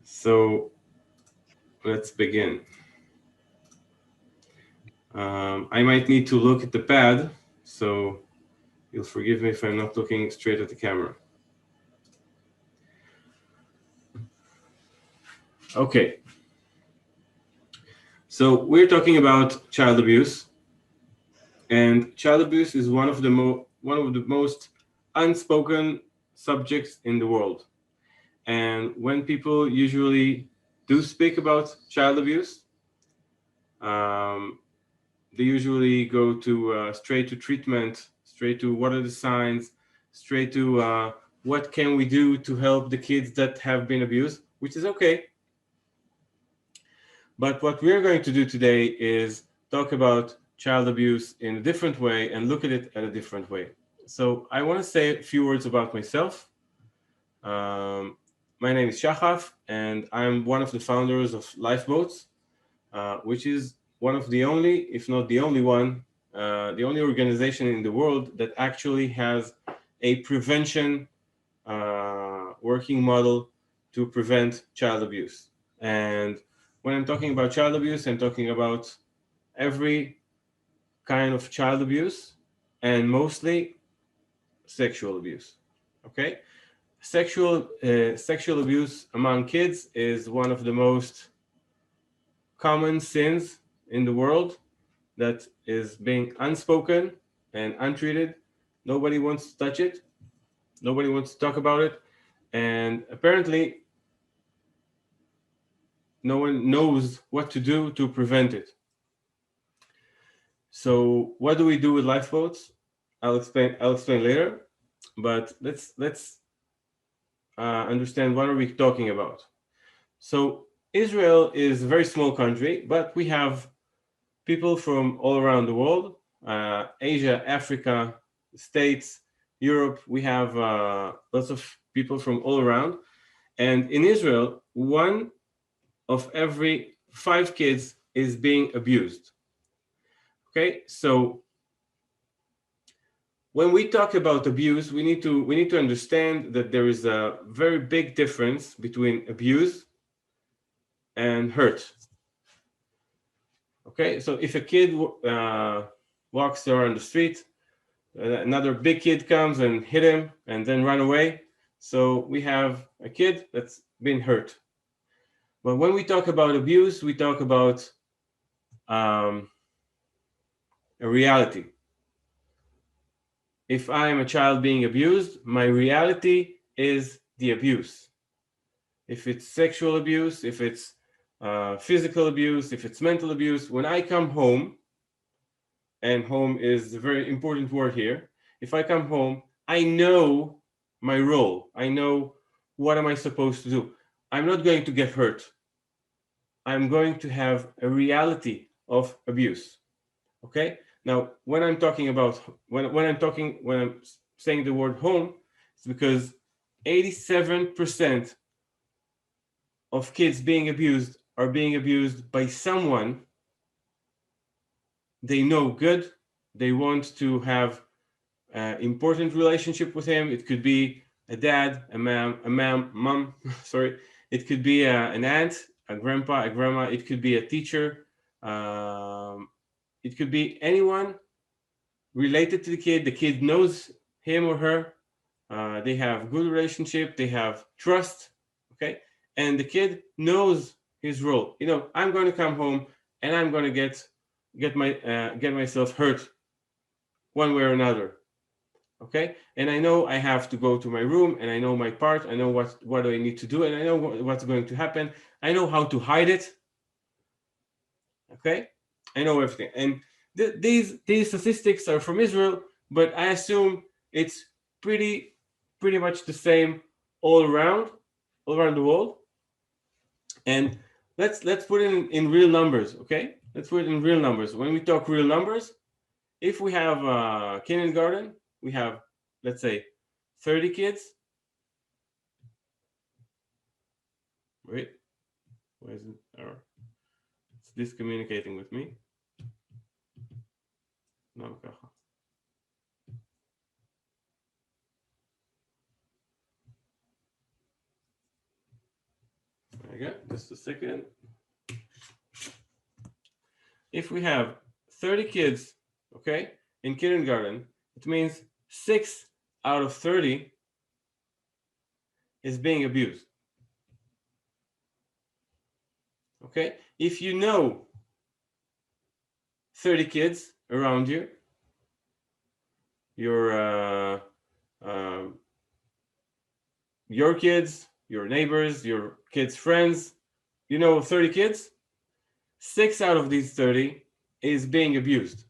So let's begin. I might need to look at the pad, so you'll forgive me if I'm not looking straight at the camera. Okay, so we're talking about child abuse, and child abuse is one of the most unspoken subjects in the world. And when people usually do speak about child abuse, um, they usually go to straight to treatment, straight to what are the signs, straight to what can we do to help the kids that have been abused, which is okay. But what we're going to do today is talk about child abuse in a different way and look at it at a different way. So I want to say a few words about myself. Um, my name is Shachaf, and I'm one of the founders of Lifeboats, which is one of the only, if not the only one, the only organization in the world that actually has a prevention working model to prevent child abuse. And when I'm talking about child abuse, I'm talking about every kind of child abuse and mostly sexual abuse. Okay? Sexual abuse among kids is one of the most common sins in the world that is being unspoken and untreated. Nobody wants to touch it. Nobody wants to talk about it. And apparently, no one knows what to do to prevent it. So, what do we do with lifeboats? I'll explain later. But let's understand what are we talking about. So, Israel is a very small country, but we have people from all around the world, Asia, Africa, States, Europe. We have lots of people from all around. And in Israel, one of every 5 kids is being abused. Okay, so when we talk about abuse, we need to understand that there is a very big difference between abuse and hurt. Okay, so if a kid walks around the street, another big kid comes and hit him and then run away. So we have a kid that's been hurt. But when we talk about abuse, we talk about um, a reality. If I am a child being abused, my reality is the abuse. If it's sexual abuse, if it's physical abuse, if it's mental abuse, when I come home, and home is a very important word here, if I come home, I know my role. I know what am I supposed to do. I'm not going to get hurt. I'm going to have a reality of abuse. Okay? Now, when I'm talking about when I'm saying the word home, it's because 87% of kids being abused are being abused by someone they know good. They want to have important relationship with him. It could be a dad, mom. Sorry. It could be an aunt, a grandpa, a grandma. It could be a teacher. Um, it could be anyone related to the kid. The kid knows him or her. They have good relationship. They have trust. Okay, and the kid knows his role. I'm going to come home and I'm going to get myself hurt one way or another. Okay, and I know I have to go to my room, and I know my part. I know what I need to do, and I know what's going to happen. I know how to hide it. Okay, I know everything. And these statistics are from Israel, but I assume it's pretty much the same all around the world. And let's put it in real numbers. Okay, let's put it in real numbers. When we talk real numbers, if we have kindergarten, we have, let's say, 30 kids. Wait, why is it error? It's discommunicating with me. No, I Okay, just a second. If we have 30 kids, okay, in kindergarten, it means 6 out of 30 is being abused. Okay, if you know 30 kids around you, your your kids, your neighbors, your kids' friends, you know 30 kids, 6 out of these 30 is being abused.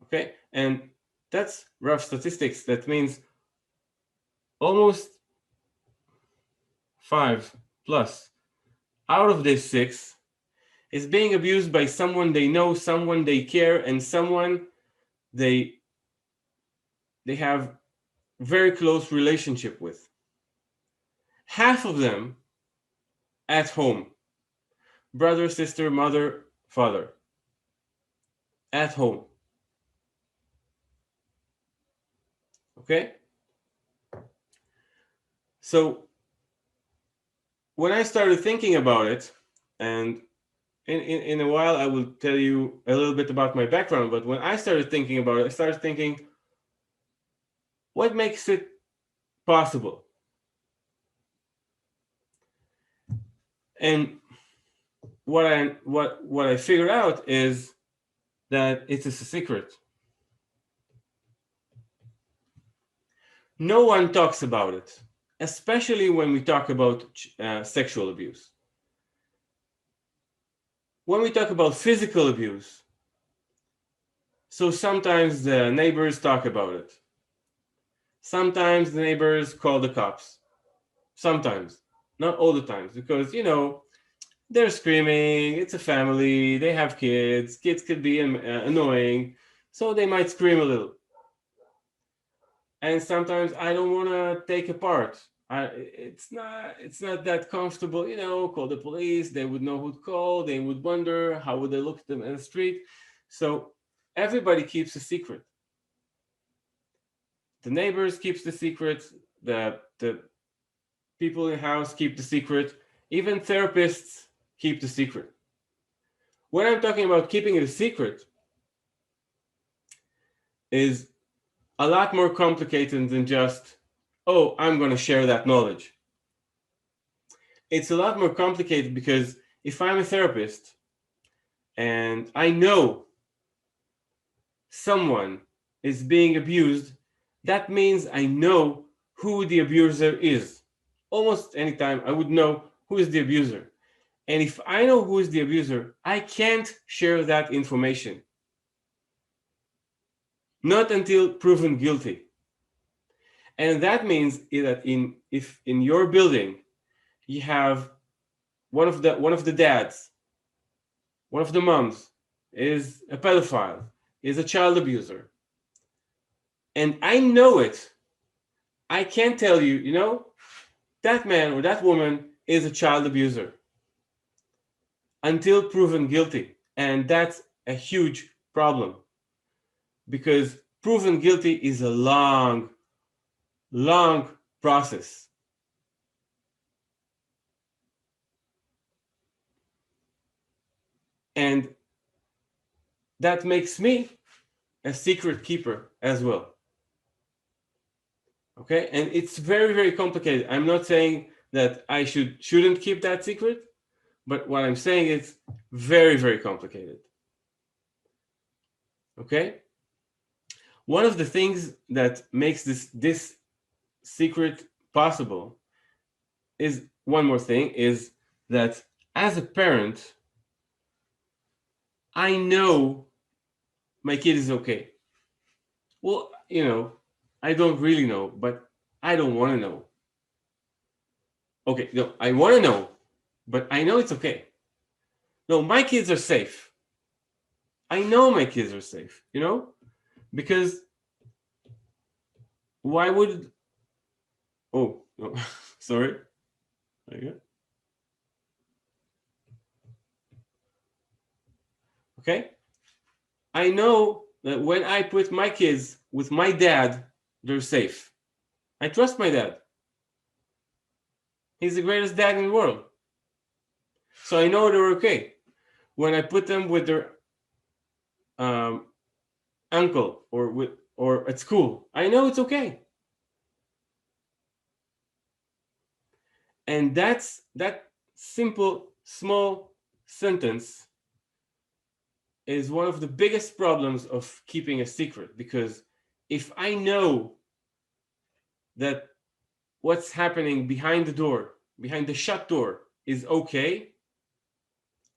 Okay, and that's rough statistics. That means almost 5 plus out of this 6 is being abused by someone they know, someone they care, and someone they have very close relationship with. Half of them at home, brother, sister, mother, father, at home. Okay, so when I started thinking about it, and in a while I will tell you a little bit about my background, but when I started thinking about it, I started thinking, what makes it possible? And what I figured out is that it is a secret. No one talks about it, especially when we talk about sexual abuse. When we talk about physical abuse, so sometimes the neighbors talk about it. Sometimes the neighbors call the cops. Sometimes, not all the times, because they're screaming. It's a family. They have kids. Kids could be annoying, so they might scream a little. And sometimes I don't want to take a part. It's not that comfortable. Call the police. They would know who to call. They would wonder how would they look at them in the street. So everybody keeps a secret. The neighbors keeps the secret. The people in the house keep the secret. Even therapists keep the secret. When I'm talking about keeping it a secret, is a lot more complicated than just, oh, I'm going to share that knowledge. It's a lot more complicated because if I'm a therapist and I know someone is being abused, that means I know who the abuser is. Almost anytime I would know who is the abuser. And if I know who is the abuser, I can't share that information. Not until proven guilty. And that means that if in your building you have one of the dads, one of the moms is a pedophile, is a child abuser, and I know it, I can't tell you, that man or that woman is a child abuser until proven guilty. And that's a huge problem because proven guilty is a long, long process. And that makes me a secret keeper as well. Okay, and it's very, very complicated. I'm not saying that I shouldn't keep that secret, but what I'm saying is very, very complicated. Okay, one of the things that makes this secret possible is one more thing is that as a parent, I know my kid is okay. Well, I don't really know, but I don't want to know. Okay, no, I want to know, but I know it's okay. No, my kids are safe. I know my kids are safe, because why would, oh, no, sorry. Okay. I know that when I put my kids with my dad, they're safe. I trust my dad. He's the greatest dad in the world. So I know they're okay. When I put them with their um, uncle or at school, I know it's okay. And that simple, small sentence is one of the biggest problems of keeping a secret, because if I know that what's happening behind the door, behind the shut door, is okay,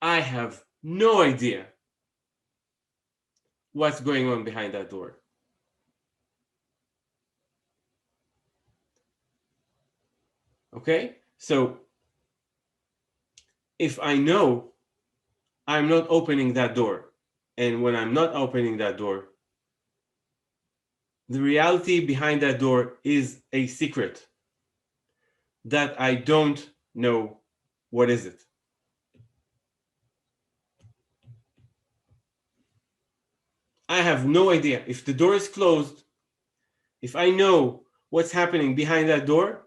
I have no idea what's going on behind that door. Okay? So if I know I'm not opening that door, and when I'm not opening that door, the reality behind that door is a secret that I don't know what is it. I have no idea. If the door is closed, if I know what's happening behind that door,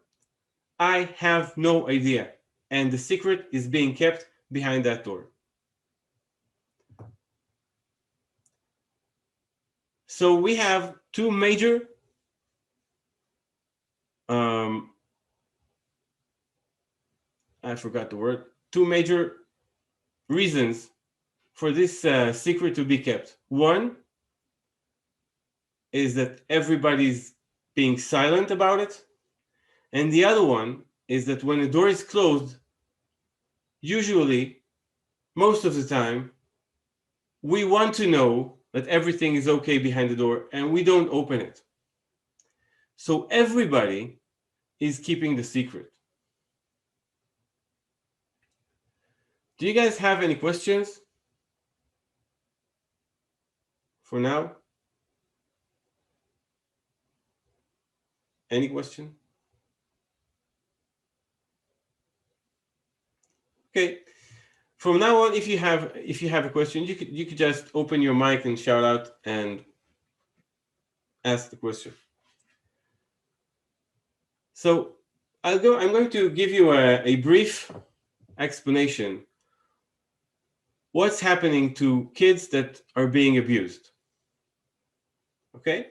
I have no idea. And the secret is being kept behind that door. So we have two major I forgot the word, two major reasons for this secret to be kept. One is that everybody's being silent about it. And the other one is that when the door is closed, usually, most of the time, we want to know that everything is okay behind the door and we don't open it. So everybody is keeping the secret. Do you guys have any questions for now? Any question? Okay. From now on, if you have a question, you could just open your mic and shout out and ask the question. So I'm going to give you a brief explanation. What's happening to kids that are being abused? Okay?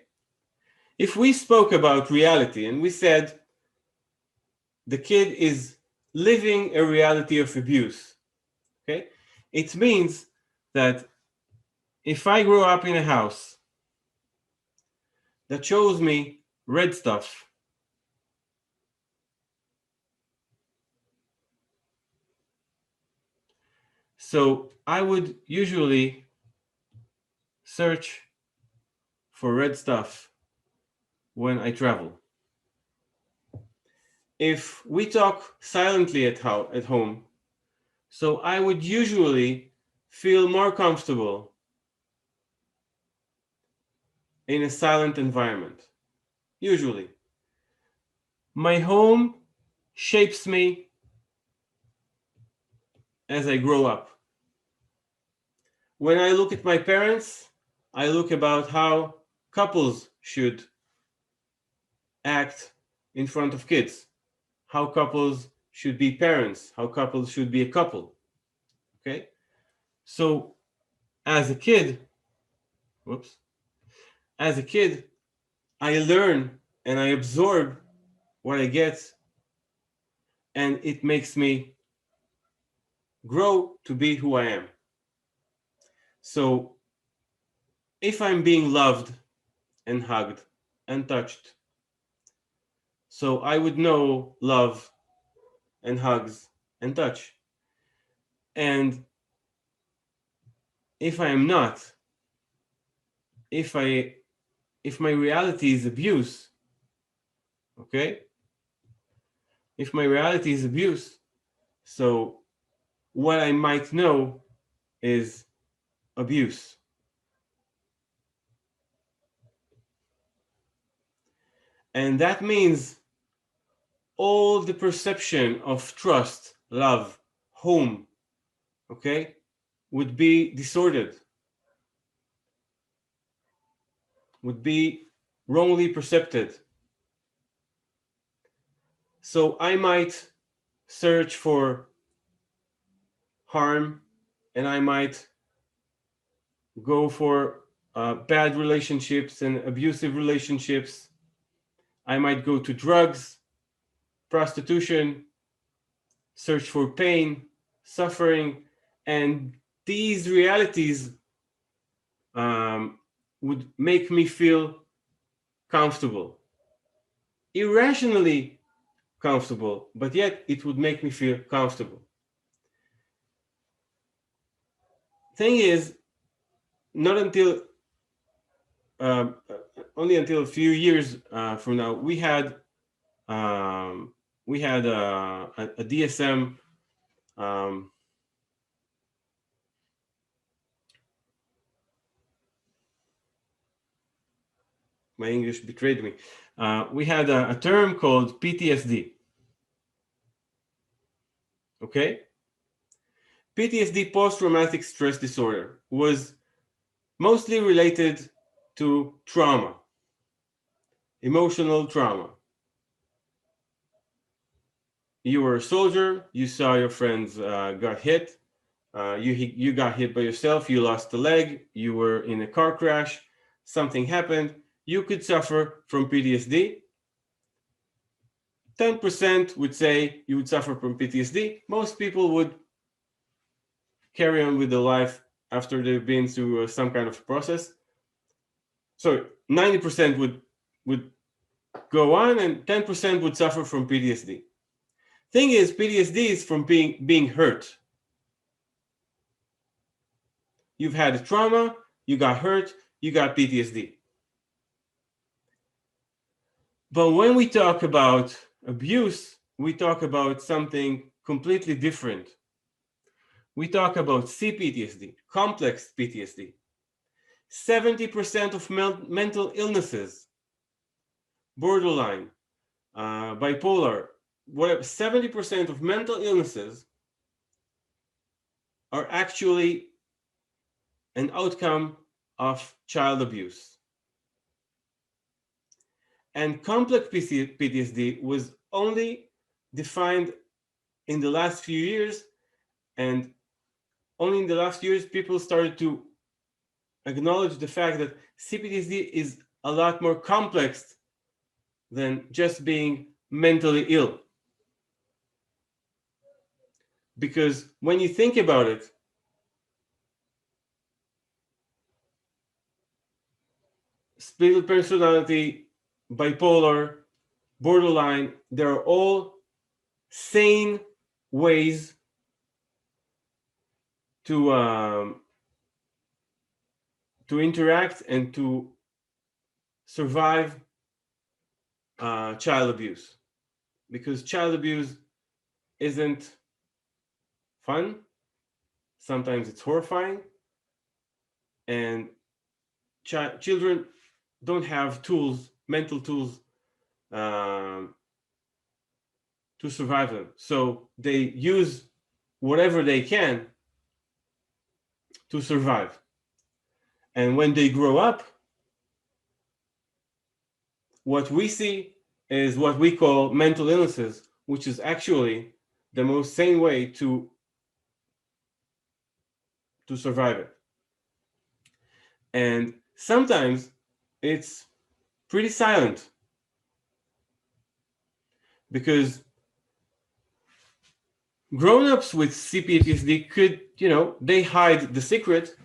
If we spoke about reality and we said the kid is living a reality of abuse, okay? It means that if I grow up in a house that shows me red stuff, so I would usually search for red stuff when I travel. If we talk silently at home, so I would usually feel more comfortable in a silent environment. Usually. My home shapes me as I grow up. When I look at my parents, I look about how couples should act in front of kids, how couples should be parents, how couples should be a couple. Okay? So as a kid, as a kid, I learn and I absorb what I get, and it makes me grow to be who I am. So if I'm being loved and hugged and touched, so I would know love and hugs and touch. And if I am not, if my reality is abuse, okay? If my reality is abuse, so what I might know is abuse. And that means all the perception of trust, love, home, okay, would be disordered, would be wrongly perceived. So I might search for harm, and I might go for bad relationships and abusive relationships. I might go to drugs, prostitution, search for pain, suffering, and these realities would make me feel comfortable, irrationally comfortable, but yet it would make me feel comfortable. Thing is, not until um, only until a few years from now, um, we had a DSM. Um, my English betrayed me. We had a term called PTSD. Okay, PTSD, post-traumatic stress disorder, was mostly related to trauma, emotional trauma. You were a soldier, you saw your friends got hit, you got hit by yourself, you lost a leg, you were in a car crash, something happened, you could suffer from PTSD. 10% would say you would suffer from PTSD. Most people would carry on with their life after they've been through some kind of process. So 90% would go on, and 10% would suffer from PTSD. Thing is, PTSD is from being hurt. You've had a trauma, you got hurt, you got PTSD. But when we talk about abuse, we talk about something completely different. We talk about CPTSD, complex PTSD. 70% of mental illnesses, borderline, bipolar, whatever, 70% of mental illnesses are actually an outcome of child abuse. And complex PTSD was only defined in the last few years, and only in the last years people started to acknowledge the fact that CPTSD is a lot more complex than just being mentally ill. Because when you think about it, split personality, bipolar, borderline, they're all sane ways to interact and to survive child abuse, because child abuse isn't fun. Sometimes it's horrifying, and children don't have tools, mental tools, to survive them. So they use whatever they can to survive. And when they grow up, what we see is what we call mental illnesses, which is actually the most sane way to survive it. And sometimes it's pretty silent, because grown-ups with CPTSD could, they hide the secret.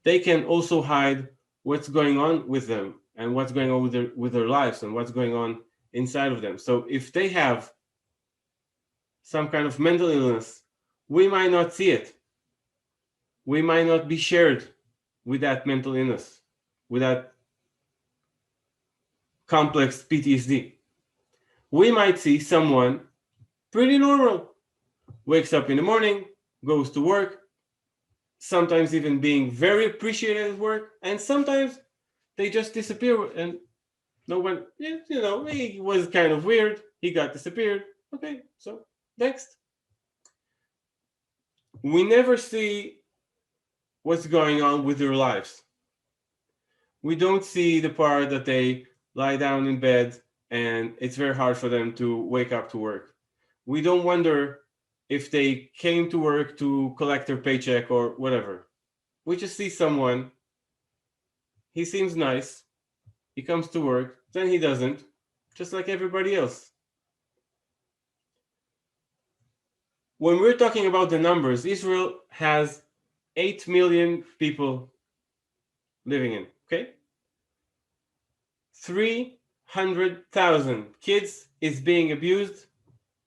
They can also hide what's going on with them and what's going on with their lives and what's going on inside of them. So if they have some kind of mental illness, we might not see it. We might not be shared with that mental illness, with that complex PTSD. We might see someone pretty normal, wakes up in the morning, goes to work, sometimes even being very appreciated at work, and sometimes they just disappear and no one, he was kind of weird, he got disappeared. Okay, so next. We never see what's going on with their lives. We don't see the part that they lie down in bed and it's very hard for them to wake up to work. We don't wonder if they came to work to collect their paycheck or whatever. We just see someone, he seems nice, he comes to work, then he doesn't, just like everybody else. When we're talking about the numbers, Israel has 8 million people living in, okay? 300,000 kids is being abused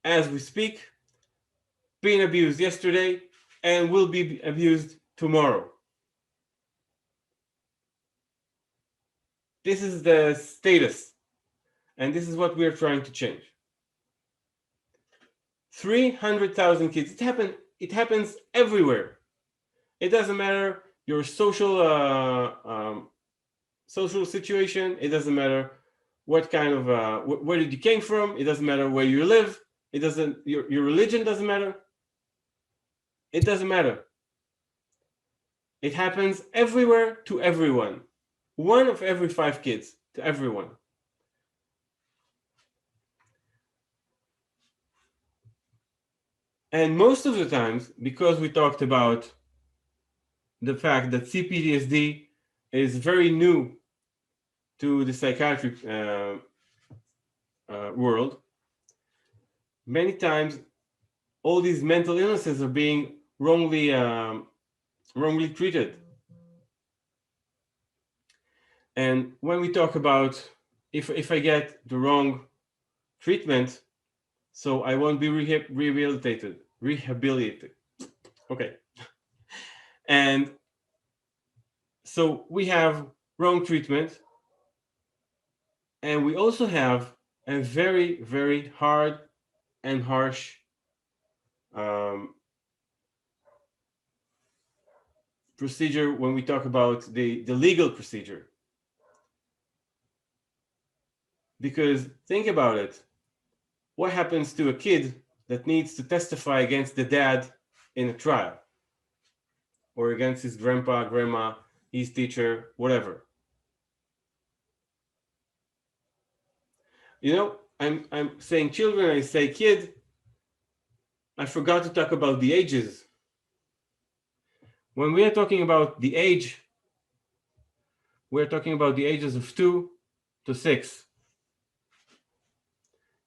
as we speak, being abused yesterday, and will be abused tomorrow. This is the status, and this is what we're trying to change. 300,000 kids. It happens everywhere. It doesn't matter your social situation. It doesn't matter what kind of where did you came from. It doesn't matter where you live. It doesn't your religion doesn't matter. It doesn't matter. It happens everywhere to everyone. 1 of every 5 kids to everyone. And most of the times, because we talked about the fact that CPTSD is very new to the psychiatric world, many times all these mental illnesses are being wrongly treated. And when we talk about if I get the wrong treatment, so I won't be rehabilitated. Okay. And so we have wrong treatment, and we also have a very, very hard and harsh procedure when we talk about the legal procedure. Because think about it. What happens to a kid that needs to testify against the dad in a trial? Or against his grandpa, grandma, his teacher, whatever. You know, I'm saying children, I say kid. I forgot to talk about the ages. When we are talking about the age, we're talking about the ages of 2 to 6.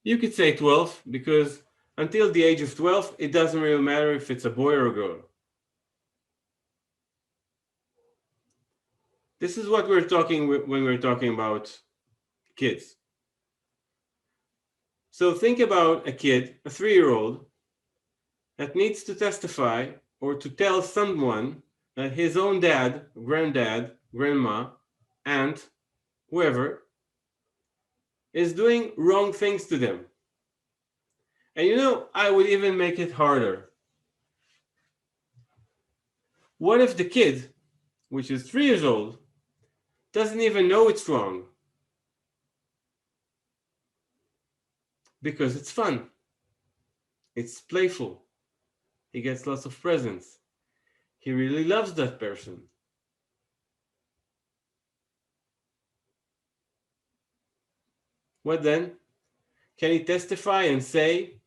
You could say 12 because until the age of 12, it doesn't really matter if it's a boy or a girl. This is what we're talking when we're talking about kids. So think about a kid, a 3-year-old, that needs to testify or to tell someone that his own dad, granddad, grandma, aunt, whoever, is doing wrong things to them. And you know, I would even make it harder. What if the kid, which is 3 years old, doesn't even know it's wrong? Because it's fun. It's playful. He gets lots of presents. He really loves that person. What then? Can he testify and say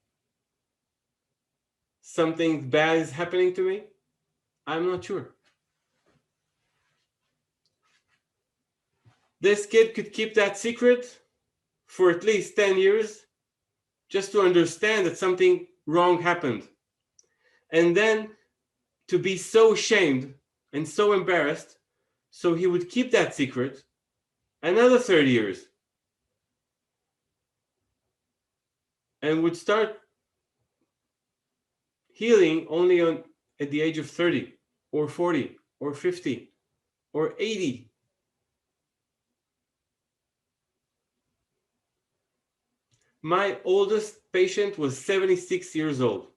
something bad is happening to me? I'm not sure. This kid could keep that secret for at least 10 years just to understand that something wrong happened. And then to be so ashamed and so embarrassed, so he would keep that secret another 30 years and would start healing only at the age of 30 or 40 or 50 or 80. My oldest patient was 76 years old.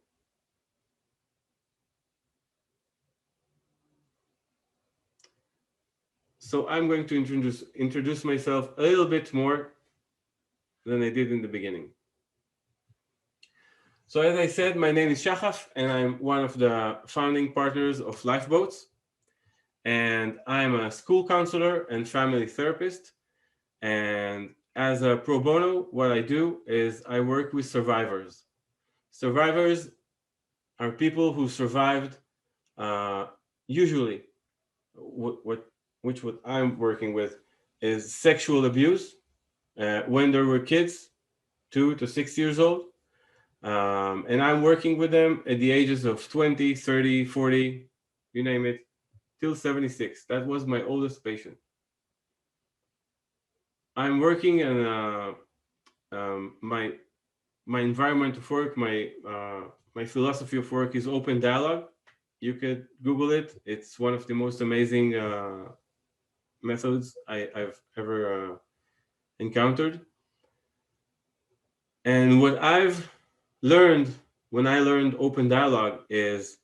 So I'm going to introduce myself a little bit more than I did in the beginning. So as I said, my name is Shachaf, and I'm one of the founding partners of Lifeboats. And I'm a school counselor and family therapist. And as a pro bono, what I do is I work with survivors. Survivors are people who survived, uh, usually what which what I'm working with is sexual abuse when they were kids, 2 to 6 years old. And I'm working with them at the ages of 20, 30, 40, you name it, till 76. That was my oldest patient. I'm working in my environment of work, my philosophy of work is open dialogue. You could Google it. It's one of the most amazing methods I've ever encountered. And what I've learned when I learned open dialogue is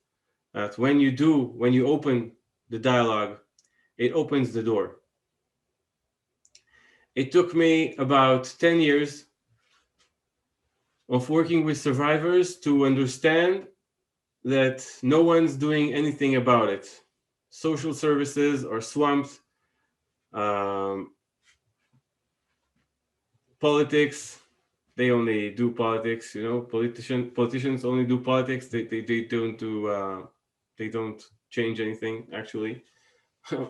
that when you open the dialogue, it opens the door. It took me about 10 years of working with survivors to understand that no one's doing anything about it. Social services are swamped. Um, Politics, they only do politics. Politicians only do politics. They don't change anything actually.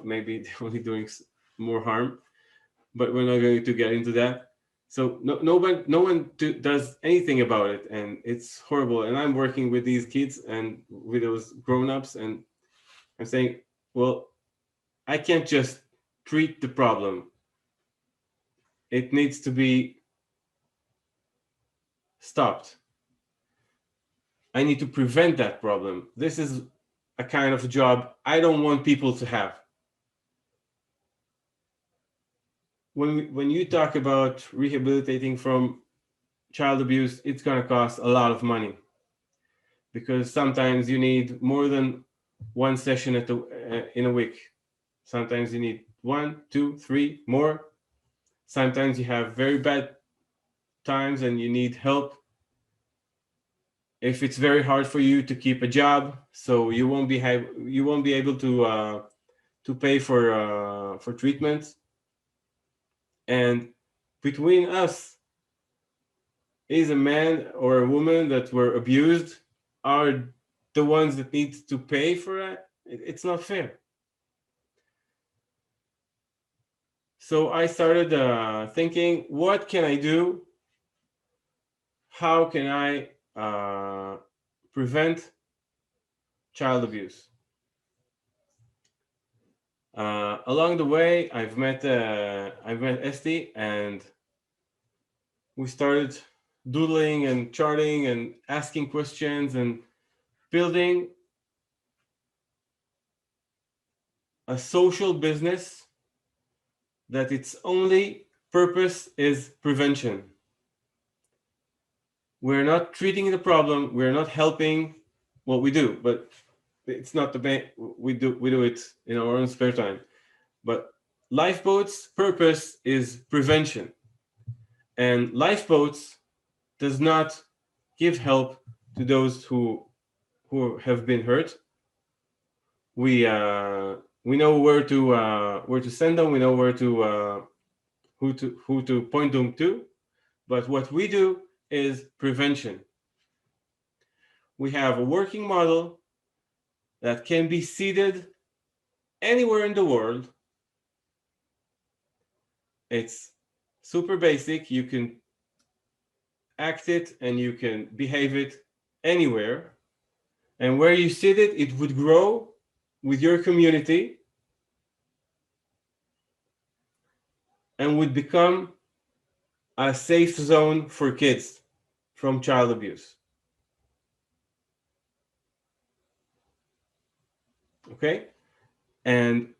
Maybe they're only doing more harm, but we're not going to get into that. So no one does anything about it, and it's horrible. And I'm working with these kids and with those grown-ups, and I'm saying, well, I can't just treat the problem. It needs to be stopped. I need to prevent that problem. This is a kind of job I don't want people to have. When you talk about rehabilitating from child abuse, it's going to cost a lot of money, because sometimes you need more than one session in a week. Sometimes you need 1, 2, 3 more. Sometimes you have very bad times and you need help. If it's very hard for you to keep a job, so you won't be able to pay for treatment. And between us, is a man or a woman that were abused are the ones that need to pay for it. It's not fair. So I started thinking, what can I do? How can I prevent child abuse? Along the way, I've met Esti, and we started doodling and charting and asking questions and building a social business that its only purpose is prevention. We're not treating the problem. We're not helping. Well, we do, but it's not the main. We do it in our own spare time. But lifeboats' purpose is prevention, and lifeboats does not give help to those who have been hurt. We know where to send them. We know who to point them to. But what we do is prevention. We have a working model that can be seeded anywhere in the world. It's super basic. You can act it and you can behave it anywhere. And where you seed it, it would grow with your community and would become a safe zone for kids from child abuse. Okay? And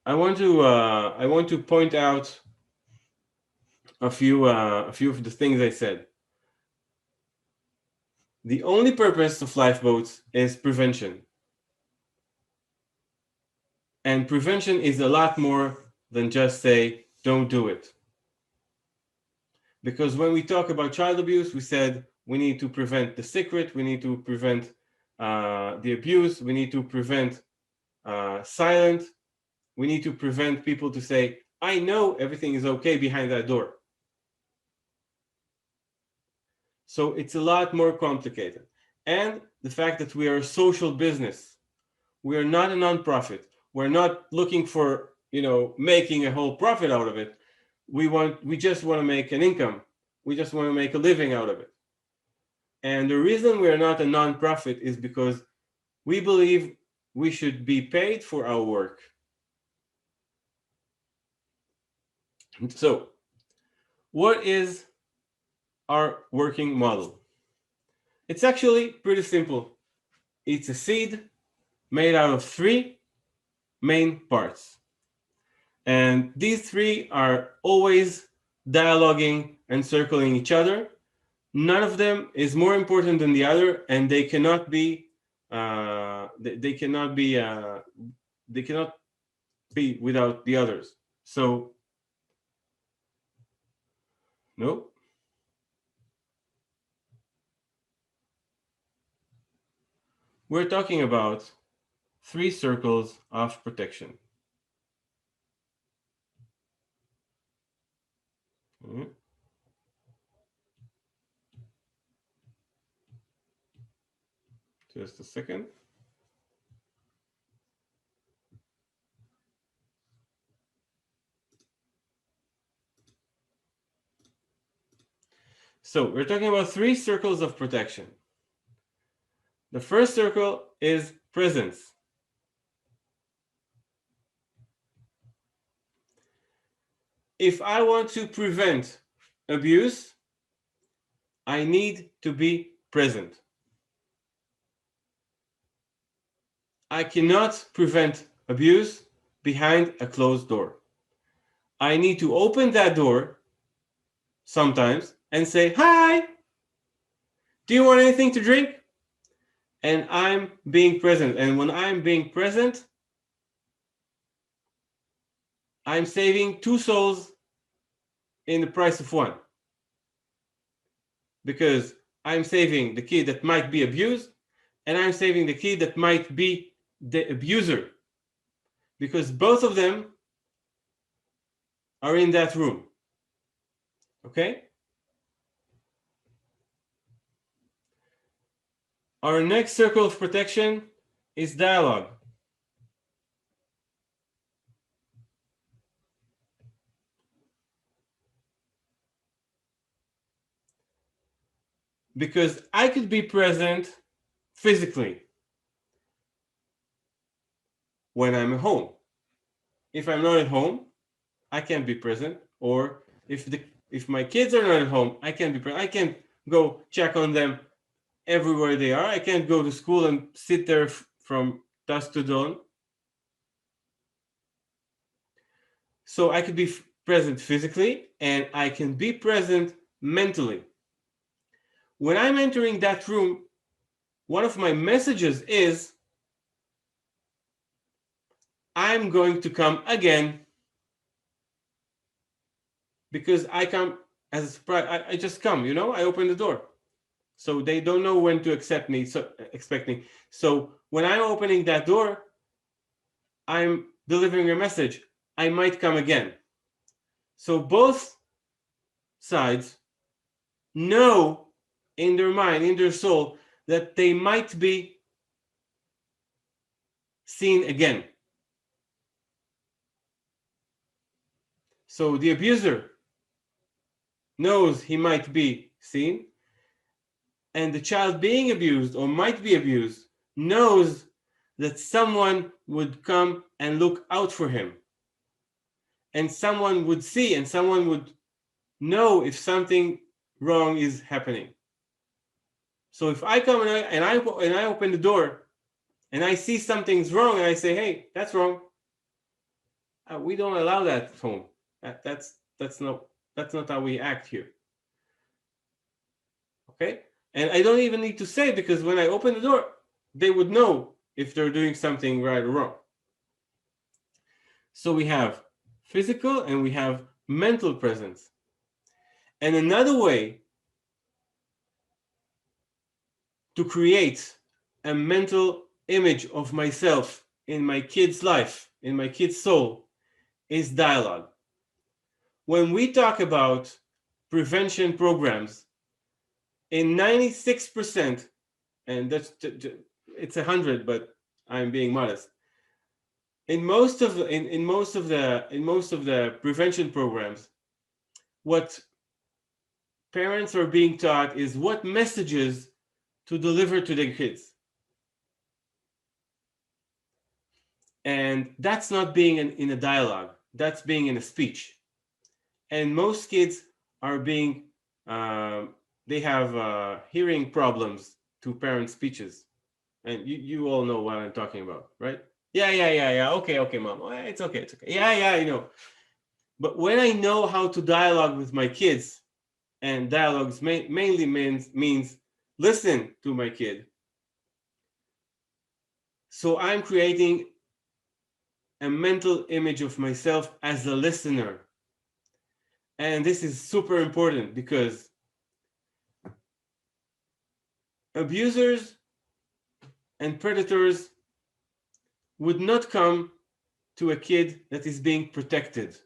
I want to point out a few of the things I said. The only purpose of lifeboats is prevention. And prevention is a lot more than just say, don't do it. Because when we talk about child abuse, we said we need to prevent the secret, we need to prevent the abuse, we need to prevent silent, we need to prevent people to say, I know everything is okay behind that door. So it's a lot more complicated. and the fact that we are a social business. We are not a nonprofit. We're not looking for, making a whole profit out of it. We just want to make an income. We just want to make a living out of it. And the reason we are not a nonprofit is because we believe we should be paid for our work. So, what is our working model? It's actually pretty simple. It's a seed made out of 3 main parts. And these 3 are always dialoguing and circling each other. None of them is more important than the other, and they cannot be they cannot be without the others. So no. We're talking about 3 circles of protection. Just a second. So we're talking about 3 circles of protection. The first circle is presence. If I want to prevent abuse, I need to be present. I cannot prevent abuse behind a closed door. I need to open that door sometimes and say, "Hi, do you want anything to drink?" And I'm being present. And when I'm being present, I'm saving 2 souls in the price of 1. Because I'm saving the kid that might be abused, and I'm saving the kid that might be the abuser. Because both of them are in that room. Okay? Our next circle of protection is dialogue. Because I could be present physically when I'm at home. If I'm not at home, I can't be present. Or if my kids are not at home, I can't be present. I can't go check on them everywhere they are. I can't go to school and sit there from dusk to dawn. So I could be present physically, and I can be present mentally. When I'm entering that room, one of my messages is, I'm going to come again, because I come as a surprise. I just come, I open the door. So they don't know when to expect me. So when I'm opening that door, I'm delivering a message. I might come again. So both sides know in their mind, in their soul, that they might be seen again. So the abuser knows he might be seen, and the child being abused or might be abused knows that someone would come and look out for him, and someone would see, and someone would know if something wrong is happening. So if I come and I open the door and I see something's wrong, and I say, "Hey, that's wrong," we don't allow that at home. That's not how we act here. Okay, and I don't even need to say, because when I open the door, they would know if they're doing something right or wrong. So we have physical and we have mental presence. And another way to create a mental image of myself in my kid's life, in my kid's soul, is dialogue. When we talk about prevention programs, in 96%, and it's 100, but I'm being modest. In most of the prevention programs, what parents are being taught is what messages to deliver to their kids. And that's not being in a dialogue, that's being in a speech. And most kids are being, they have hearing problems to parent speeches. And you all know what I'm talking about, right? Yeah. Okay, mom. It's okay. Yeah, I know. But when I know how to dialogue with my kids, and dialogues mainly means listen to my kid. So I'm creating a mental image of myself as a listener. And this is super important because abusers and predators would not come to a kid that is being protected.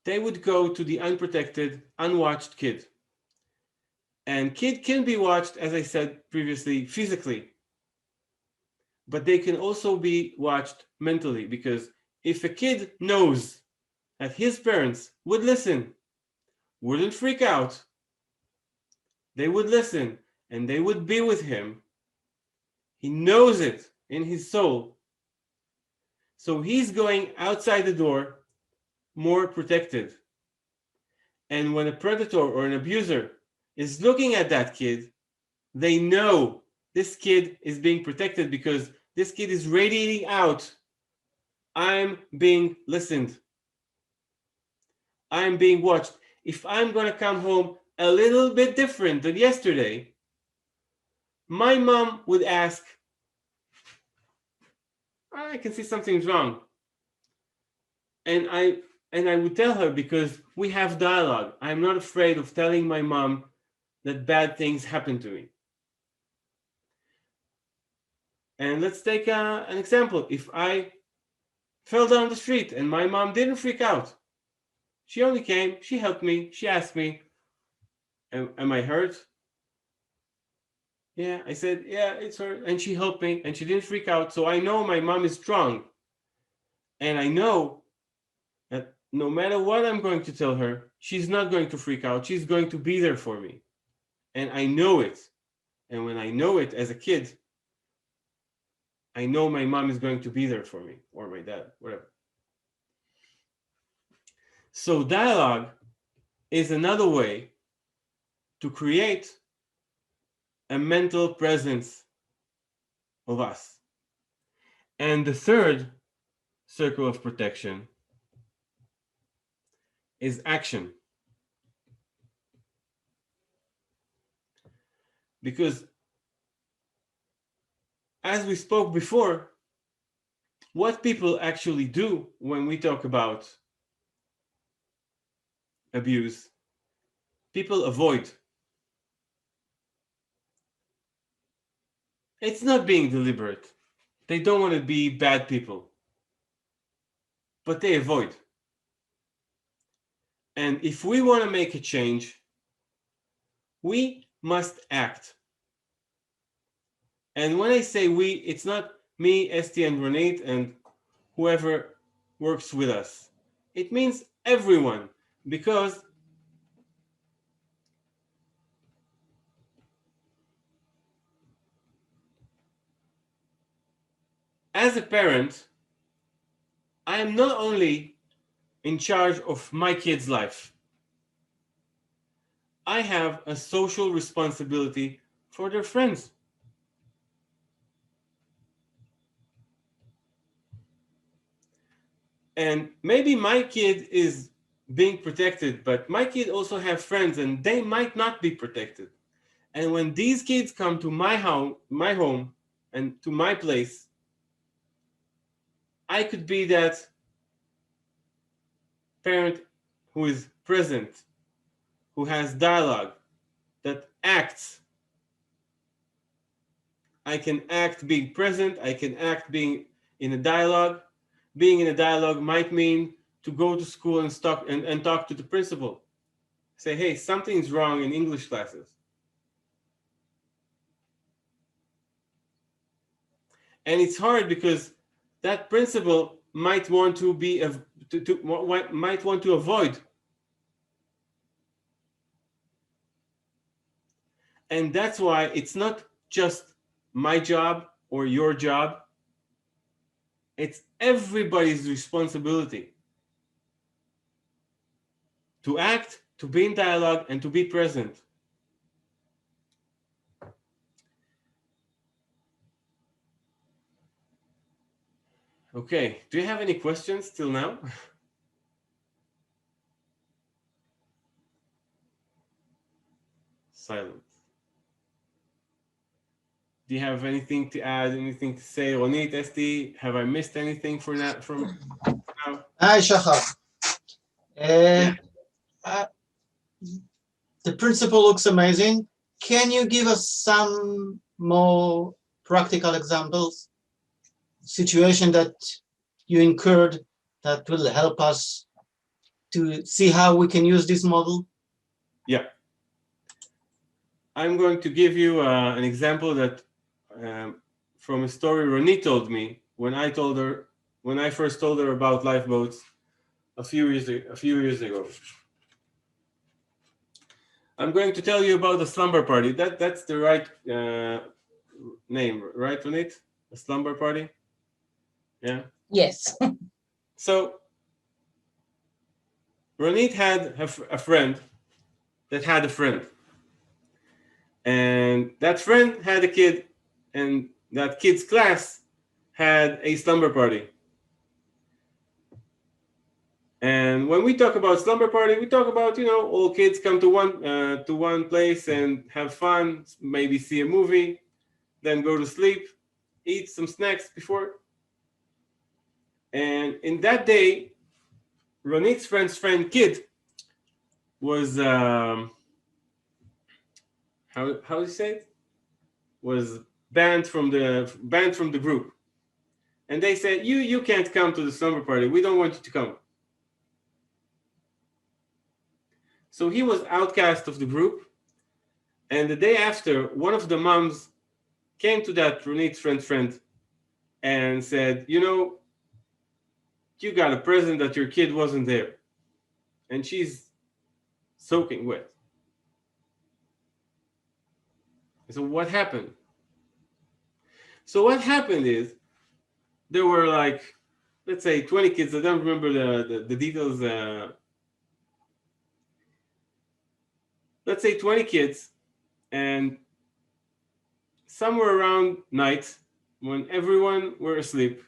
They would go to the unprotected, unwatched kid. And kid can be watched, as I said previously, physically. But they can also be watched mentally, because if a kid knows that his parents would listen, wouldn't freak out, they would listen and they would be with him, he knows it in his soul. So he's going outside the door more protected. And when a predator or an abuser is looking at that kid, they know this kid is being protected because this kid is radiating out, I'm being listened. I'm being watched. If I'm going to come home a little bit different than yesterday, my mom would ask, I can see something's wrong. And I would tell her, because we have dialogue. I'm not afraid of telling my mom that bad things happen to me. And let's take an example. If I fell down the street and my mom didn't freak out, she only came, she helped me, she asked me, am I hurt? Yeah, I said, yeah, it's hurt. And she helped me and she didn't freak out. So I know my mom is strong. And I know that no matter what I'm going to tell her, she's not going to freak out. She's going to be there for me. And I know it. And when I know it as a kid, I know my mom is going to be there for me, or my dad, whatever. So dialogue is another way to create a mental presence of us. And the third circle of protection is action. Because as we spoke before, what people actually do when we talk about abuse, people avoid. It's not being deliberate. They don't want to be bad people, but they avoid. And if we want to make a change, we must act. And when I say we, it's not me, Esti, and Ronit, and whoever works with us. It means everyone, because as a parent, I am not only in charge of my kid's life, I have a social responsibility for their friends. And maybe my kid is being protected, but my kid also have friends and they might not be protected. And when these kids come to my home and to my place, I could be that parent who is present, who has dialogue, that acts. I can act being present, I can act being in a dialogue. Being in a dialogue might mean to go to school and talk to the principal. say, hey, something's wrong in English classes. And it's hard because that principal might want to might want to avoid. And that's why it's not just my job or your job. It's everybody's responsibility to act, to be in dialogue, and to be present. Okay, do you have any questions till now? Silent. Do you have anything to add, anything to say? Ronit, Esti, have I missed anything for now, from now? Hi, Shachar. Yeah. The principle looks amazing. Can you give us some more practical examples, situation that you incurred that will help us to see how we can use this model? Yeah. I'm going to give you an example that from a story Ronit told me when I first told her about lifeboats a few years ago. I'm going to tell you about the slumber party. That's the right name, right, Ronit? A slumber party? Yeah. Yes. So Ronit had a friend that had a friend. And that friend had a kid, and that kid's class had a slumber party. And when we talk about slumber party, we talk about, all kids come to one place and have fun, maybe see a movie, then go to sleep, eat some snacks before. And in that day, Ronit's friend's friend kid was how do you say it? Was banned from the group. And they said, you can't come to the slumber party. We don't want you to come. So he was outcast of the group. And the day after, one of the moms came to that Ronit's friend and said, you got a present that your kid wasn't there. And she's soaking wet. So what happened? So what happened is there were let's say 20 kids. I don't remember the details. Let's say 20 kids, and somewhere around night, when everyone were asleep,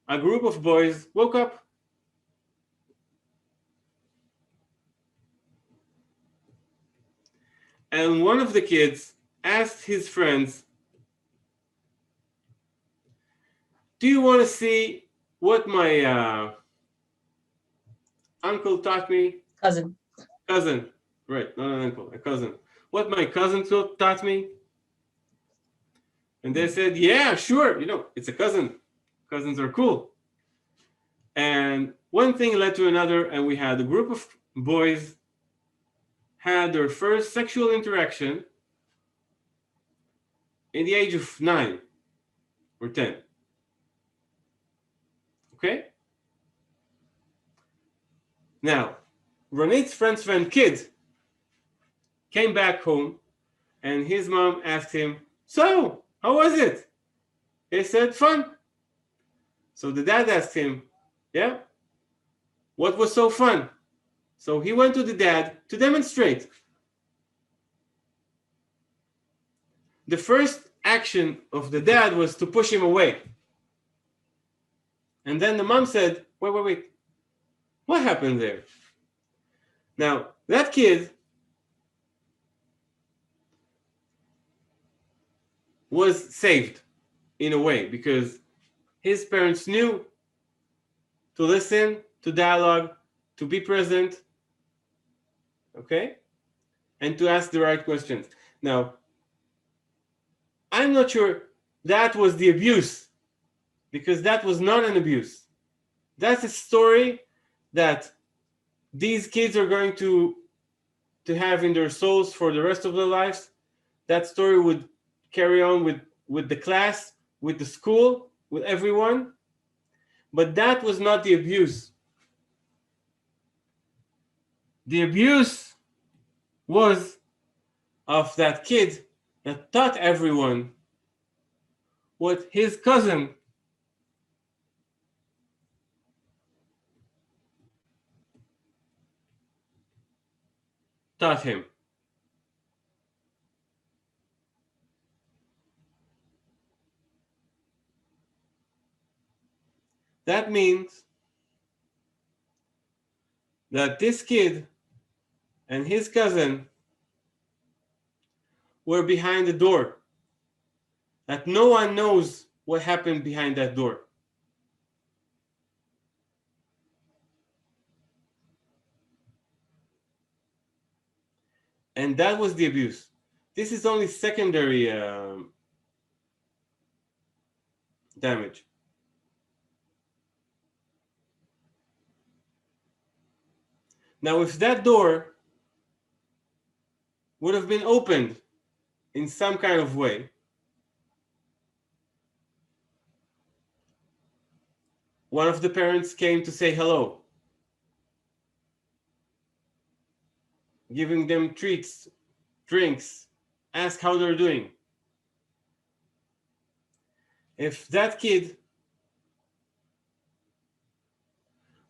a group of boys woke up. And one of the kids asked his friends, do you want to see what my uncle taught me? Cousin. Cousin. Right, not an uncle, a cousin. What my cousin taught me? And they said, yeah, sure. It's a cousin. Cousins are cool. And one thing led to another, and we had a group of boys had their first sexual interaction in the age of 9 or 10. Okay? Now, Ronit's friend's friend kid came back home, and his mom asked him, so, how was it? He said, fun. So the dad asked him, yeah, what was so fun? So he went to the dad to demonstrate. The first action of the dad was to push him away. And then the mom said, wait. What happened there? Now, that kid was saved in a way because his parents knew to listen, to dialogue, to be present, okay? And to ask the right questions. Now, I'm not sure that was the abuse, because that was not an abuse. That's a story that these kids are going to to have in their souls for the rest of their lives. That story would carry on with the class, with the school, with everyone. But that was not the abuse. The abuse was of that kid that taught everyone what his cousin taught him. That means that this kid and his cousin were behind the door, that no one knows what happened behind that door. And that was the abuse. This is only secondary damage. Now, if that door would have been opened in some kind of way, one of the parents came to say hello, giving them treats, drinks, ask how they're doing. If that kid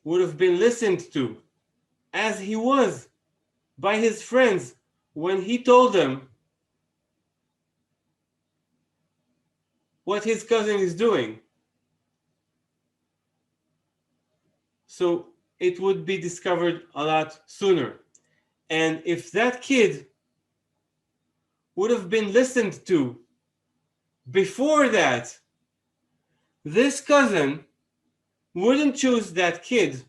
would have been listened to as he was by his friends when he told them what his cousin is doing, so it would be discovered a lot sooner. And if that kid would have been listened to before that, this cousin wouldn't choose that kid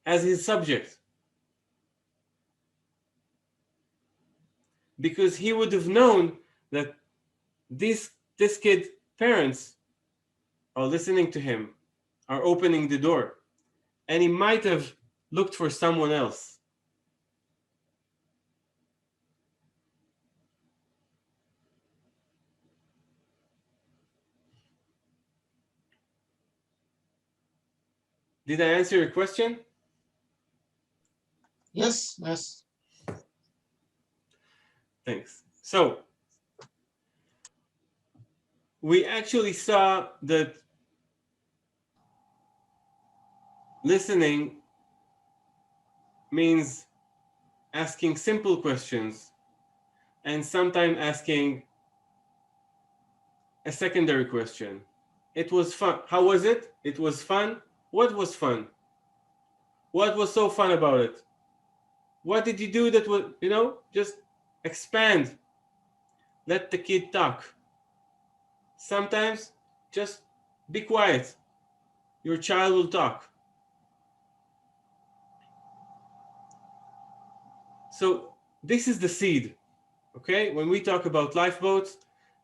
as his subject, because he would have known that this kid parents are listening to him, are opening the door, and he might have looked for someone else. Did I answer your question? Yes, yes. Thanks. So we actually saw that listening means asking simple questions and sometimes asking a secondary question. It was fun. How was it? It was fun. What was fun? What was so fun about it? What did you do that was, just expand. Let the kid talk. Sometimes just be quiet. Your child will talk. So this is the seed, okay? When we talk about lifeboats,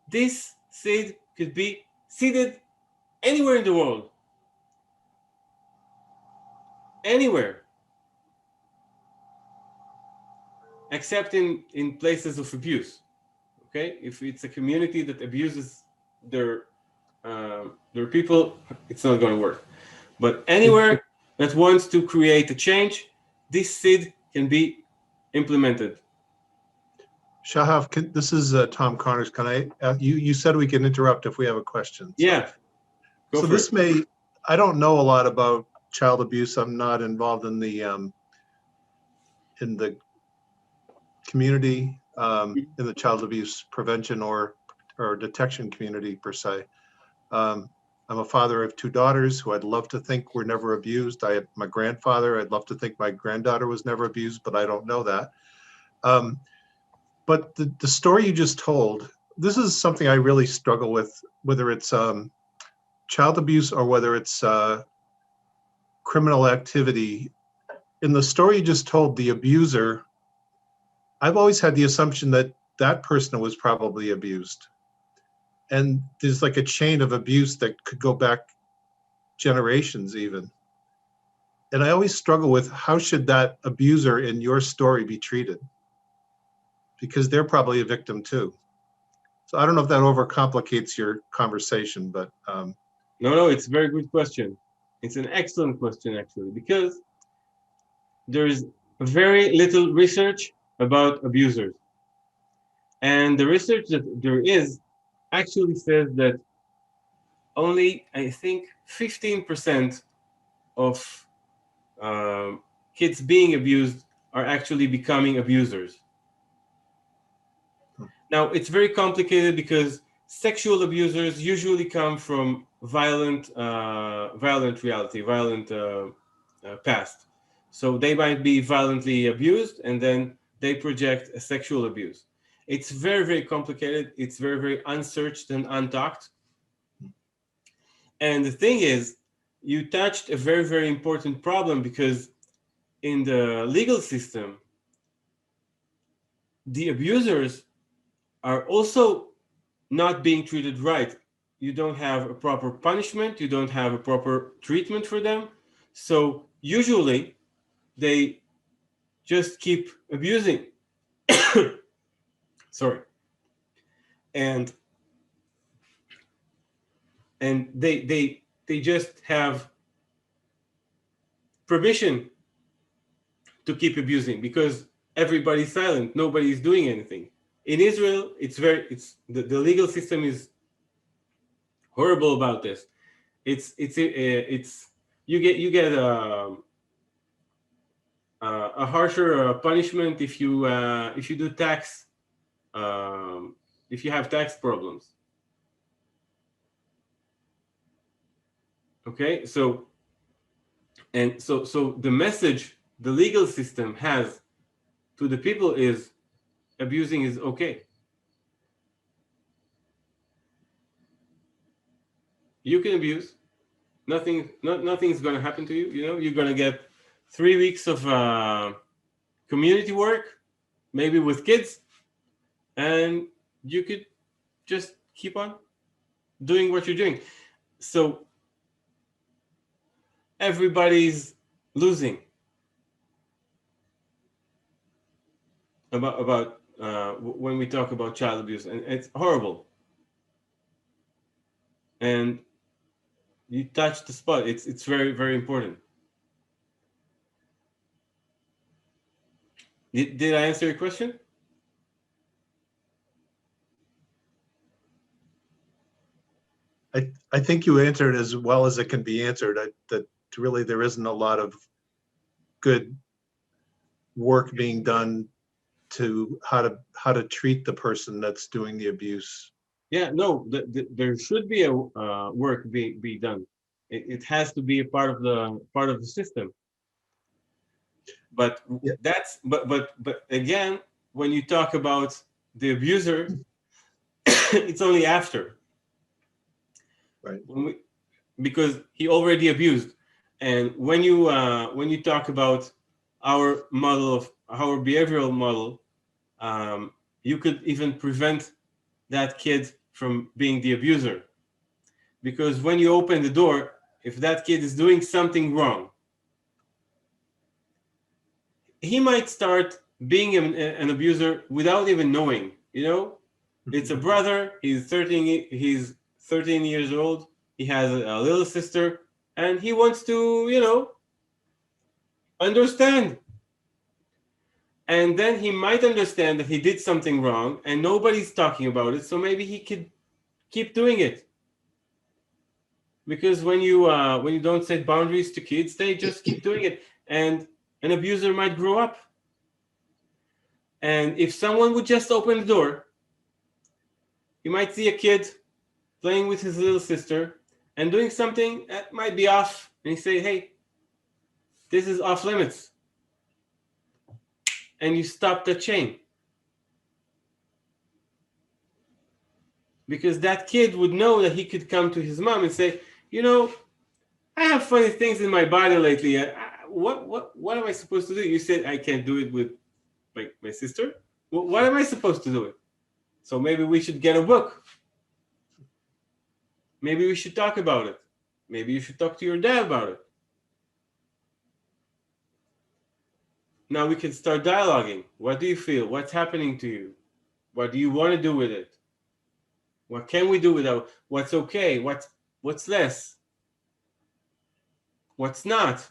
this seed could be seeded anywhere in the world. Anywhere. Except in places of abuse, okay? If it's a community that abuses their people, it's not going to work. But anywhere that wants to create a change, this seed can be implemented. Shahav, this is Tom Connors. Can I? You said we can interrupt if we have a question. Yeah. So this may. I don't know a lot about child abuse. I'm not involved in the community, in the child abuse prevention or detection community per se. I'm a father of 2 daughters who I'd love to think were never abused. I'm a grandfather. I'd love to think my granddaughter was never abused, but I don't know that. But the story you just told, this is something I really struggle with, whether it's child abuse or whether it's criminal activity. In the story you just told, the abuser, I've always had the assumption that that person was probably abused. And there's like a chain of abuse that could go back generations even. And I always struggle with how should that abuser in your story be treated? Because they're probably a victim too. So I don't know if that overcomplicates your conversation, but No, it's a very good question. It's an excellent question, actually, because there's very little research about abusers. And the research that there is actually says that only, I think, 15% of kids being abused are actually becoming abusers. Now, it's very complicated because sexual abusers usually come from violent reality, violent past. So they might be violently abused and then they project a sexual abuse. It's very, very complicated. It's very, very unsearched and untalked. And the thing is, you touched a very, very important problem because in the legal system, the abusers are also not being treated right. You don't have a proper punishment, you don't have a proper treatment for them. So usually they just keep abusing. Sorry. And they just have permission to keep abusing because everybody's silent, nobody's doing anything. In Israel, the legal system is horrible about this. It's you get a harsher punishment if you do tax if you have tax problems. Okay, so the message the legal system has to the people is abusing is okay. You can abuse. Nothing's going to happen to you. You know, you're going to get 3 weeks of community work, maybe with kids, and you could just keep on doing what you're doing. So everybody's losing about when we talk about child abuse, and it's horrible. And you touched the spot. It's very, very important. Did I answer your question? I think you answered as well as it can be answered. That really there isn't a lot of good work being done to how to treat the person that's doing the abuse. Yeah, no, there should be a work be done. It has to be a part of the system. But Yeah. but again, when you talk about the abuser, it's only after. Right. Because he already abused. And when you talk about our model of our behavioral model, you could even prevent that kid from being the abuser. Because when you open the door, if that kid is doing something wrong, he might start being an abuser without even knowing. You know, it's a brother. He's 13. He's 13 years old. He has a little sister, and he wants to, understand. And then he might understand that he did something wrong, and nobody's talking about it. So maybe he could keep doing it. Because when you don't set boundaries to kids, they just keep doing it, and an abuser might grow up. And if someone would just open the door, you might see a kid playing with his little sister and doing something that might be off, and you say, "Hey, this is off limits," and you stop the chain. Because that kid would know that he could come to his mom and say, I have funny things in my body lately. What am I supposed to do? You said I can't do it with my sister. What am I supposed to do it? So maybe we should get a book. Maybe we should talk about it. Maybe you should talk to your dad about it. Now we can start dialoguing. What do you feel? What's happening to you? What do you want to do with it? What can we do without? What's okay? What's less? What's not?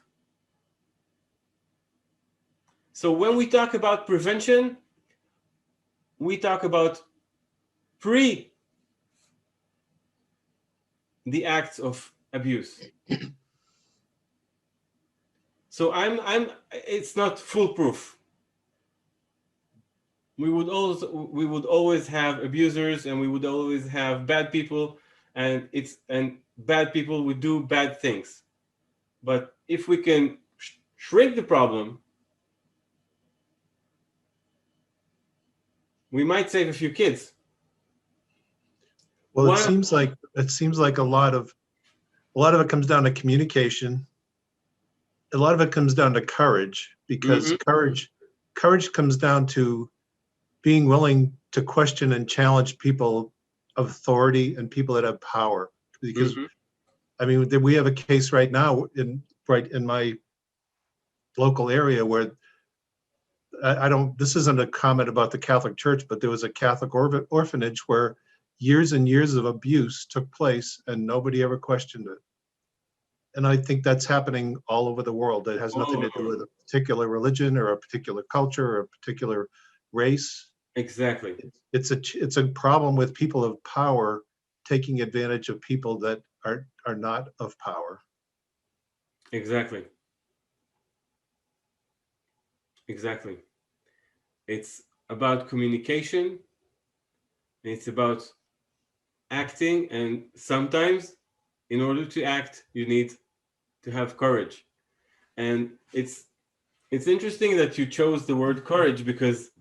So when we talk about prevention, we talk about pre the acts of abuse. So it's not foolproof. We would always have abusers, and we would always have bad people, and bad people would do bad things. But if we can shrink the problem, we might save a few kids. Well, One, it seems like a lot of it comes down to communication. A lot of it comes down to courage, because mhm, courage comes down to being willing to question and challenge people of authority and people that have power. Because mhm, I mean, we have a case right now right in my local area where I don't. This isn't a comment about the Catholic Church, but there was a Catholic orphanage where years and years of abuse took place and nobody ever questioned it. And I think that's happening all over the world. It has all nothing over to the do world. with a particular religion or a particular culture or a particular race. Exactly, It's a problem with people of power taking advantage of people that are not of power. exactly, exactly. It's about communication. It's about acting, and sometimes, in order to act, you need to have courage. And it's interesting that you chose the word courage, because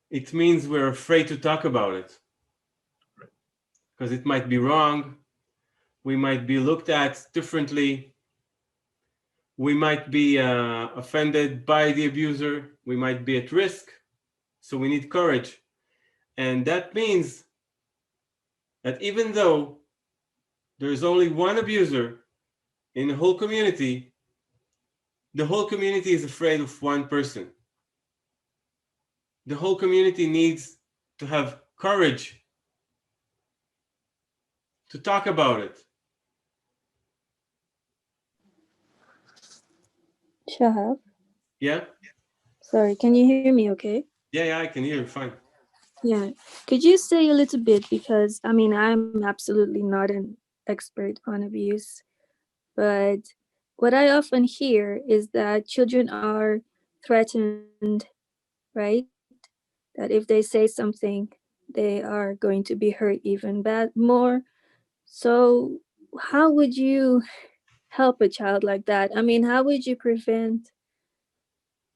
it means we're afraid to talk about it, because it might be wrong. We might be looked at differently. We might be offended by the abuser. We might be at risk. So we need courage. And that means that even though there is only one abuser in the whole community, the whole community is afraid of one person. The whole community needs to have courage to talk about it. Shahab, Yeah? sorry, can you hear me okay? Yeah, I can hear you fine. Yeah. Could you say a little bit? Because I mean, I'm absolutely not an expert on abuse, but what I often hear is that children are threatened, right? That if they say something, they are going to be hurt even more. So, how would you help a child like that? I mean, how would you prevent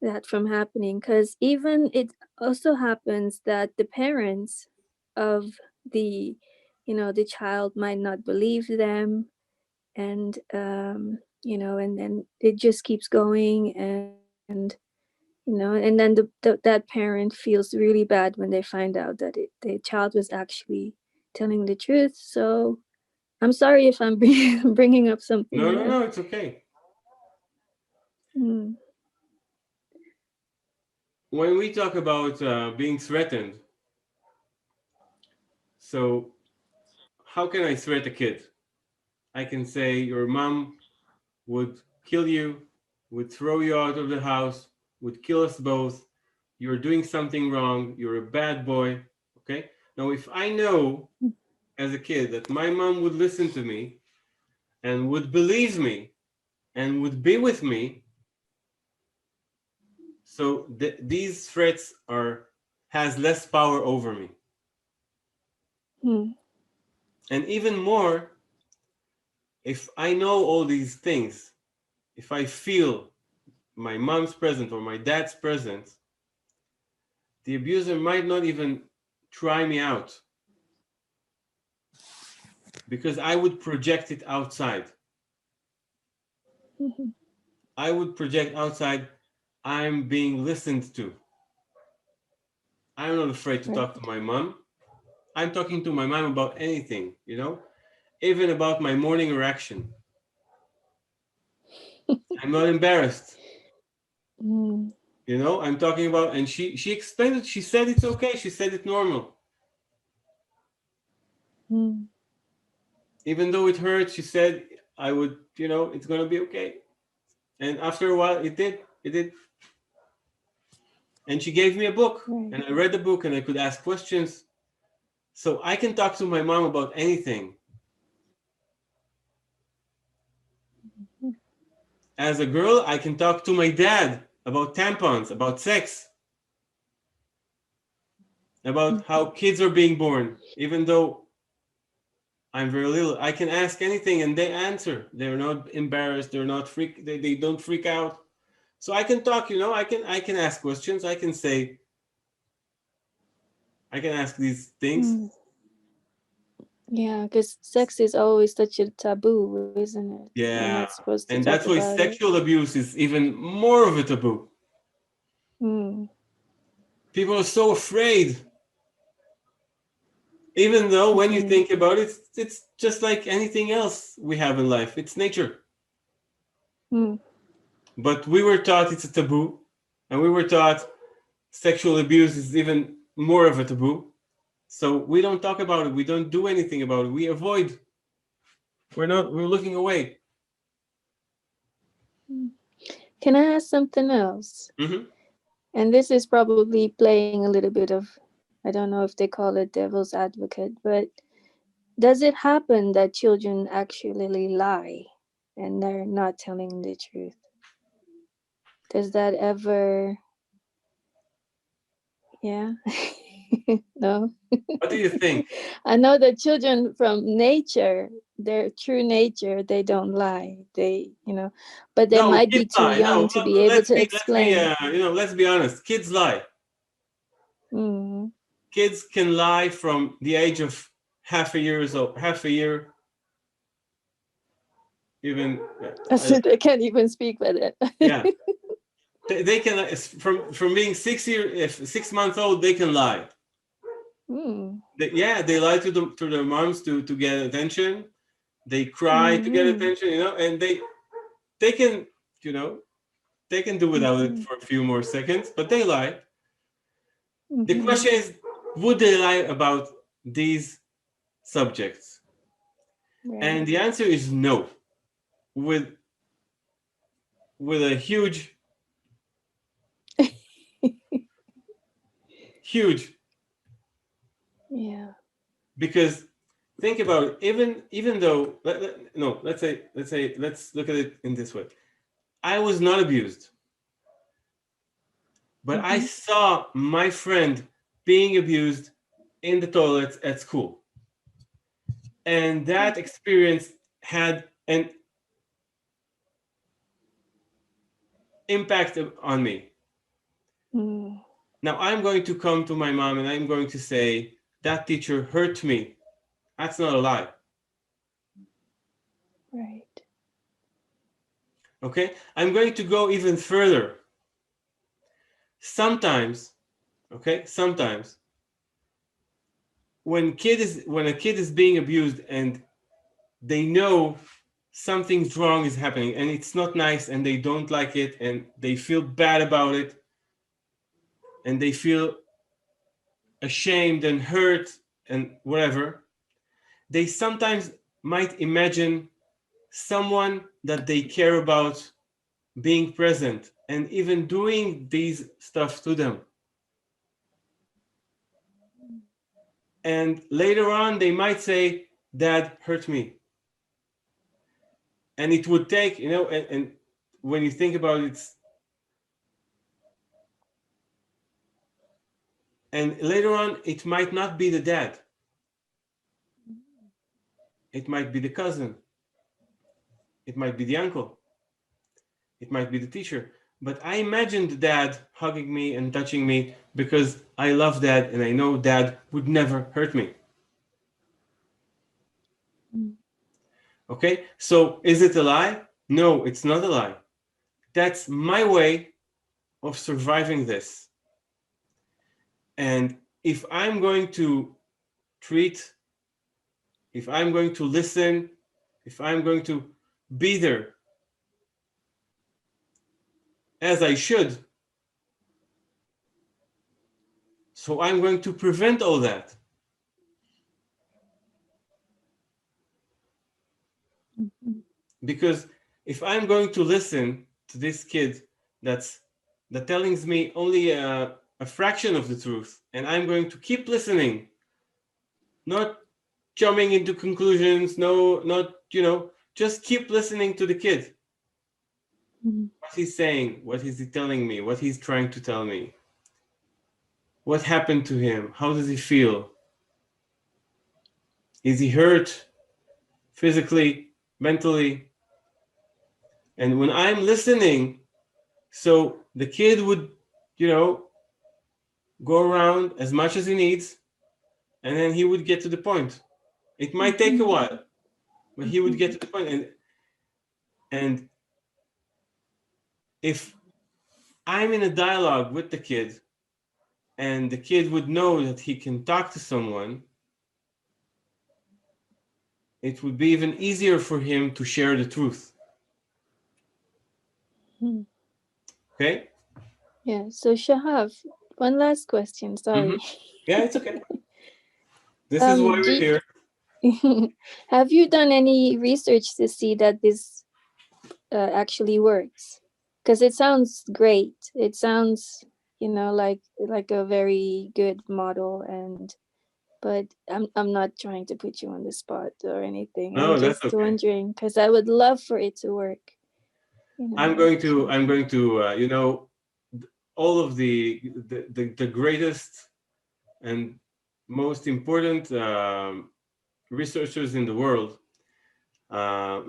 that from happening? Because even it also happens that the parents of the the child might not believe them, and and then it just keeps going, and and then that parent feels really bad when they find out that the child was actually telling the truth. So I'm sorry if I'm bringing up something No, no, that no, it's okay. mm, When we talk about being threatened, so how can I threat a kid? I can say your mom would kill you, would throw you out of the house, would kill us both. You're doing something wrong. You're a bad boy. Okay. Now, if I know as a kid that my mom would listen to me and would believe me and would be with me, so these threats are has less power over me. mm, And even more, if I know all these things, if I feel my mom's presence or my dad's presence, the abuser might not even try me out, because I would project it outside. mhm, I would project outside, I'm being listened to. I'm not afraid to right. talk to my mom. I'm talking to my mom about anything, even about my morning erection. I'm not embarrassed. Mm. You know, I'm talking about, and she explained it. She said it's okay. She said it's normal. Mm. Even though it hurt, she said I would, you know, it's gonna be okay. And after a while, it did. It did. And she gave me a book, Right. and I read the book, and I could ask questions. So I can talk to my mom about anything. As a girl, I can talk to my dad about tampons, about sex, about how kids are being born. Even though I'm very little, I can ask anything and they answer. They're not embarrassed. They're not they don't freak out. So I can talk, you know, I can ask questions. I can ask these things. Mm. Yeah, because sex is always such a taboo, isn't it? We're not Yeah. supposed to And talk that's why about it. sexual abuse is even more of a taboo. Mm. People are so afraid. Even though when you Mm-hmm. think about it, it's just like anything else we have in life. It's nature. Mm. But we were taught it's a taboo, and we were taught sexual abuse is even more of a taboo. So we don't talk about it. We don't do anything about it. We avoid. We're looking away. Can I ask something else? Hmm. And this is probably playing a little bit of, I don't know if they call it devil's advocate, but does it happen that children actually lie and they're not telling the truth? Does that ever, yeah? No? What do you think? I know that children from nature, their true nature, they don't lie. But they No, might kids be too lie. No, young to be able to let's be, explain. let's be honest. Kids lie. Mm. Kids can lie from the age of half a year, even. So they can't even speak with it. Yeah, they can from being 6 months old. They can lie. Mm. They lie to their moms to get attention. They cry to get Mm-hmm. attention, and they can, you know, they can do without it Mm-hmm. for a few more seconds, but they lie. The Mm-hmm. question is, would they lie about these subjects? And Right. the answer is no, with a huge, huge, Yeah. because think about it. Even though no, let's look at it in this way. I was not abused, but I Mm-hmm. saw my friend being abused in the toilets at school. And that experience had an impact on me. Mm. Now I'm going to come to my mom and I'm going to say, that teacher hurt me. That's not a lie. Right. Okay? I'm going to go even further. Sometimes, okay, sometimes when a kid is being abused and they know something's wrong is happening and it's not nice and they don't like it and they feel bad about it and they feel ashamed and hurt and whatever, they sometimes might imagine someone that they care about being present and even doing these stuff to them. And later on, they might say, Dad hurt me. And it would take, and when you think about it, and later on, it might not be the dad. It might be the cousin. It might be the uncle. It might be the teacher. But I imagined dad hugging me and touching me because I love dad and I know dad would never hurt me. Mm. Okay? So is it a lie? No, it's not a lie. That's my way of surviving this. And if I'm going to treat, if I'm going to listen, if I'm going to be there as I should. So I'm going to prevent all that. Because if I'm going to listen to this kid that tells me only a fraction of the truth, and I'm going to keep listening, not jumping into conclusions, not just keep listening to the kid. What he's saying, what is he telling me, what he's trying to tell me, what happened to him, how does he feel, is he hurt physically, mentally? And when I'm listening, so the kid would, go around as much as he needs, and then he would get to the point. It might take a while, but he would get to the point. And if I'm in a dialogue with the kid, and the kid would know that he can talk to someone, it would be even easier for him to share the truth. Okay? Yeah. So Shahab, one last question. Sorry. Yeah, it's okay. This is why we're here. Have you done any research to see that this actually works? Because it sounds great. It sounds, like a very good model, but I'm not trying to put you on the spot or anything. I'm No, that's just okay. wondering because I would love for it to work. I'm going to, all of the greatest and most important researchers in the world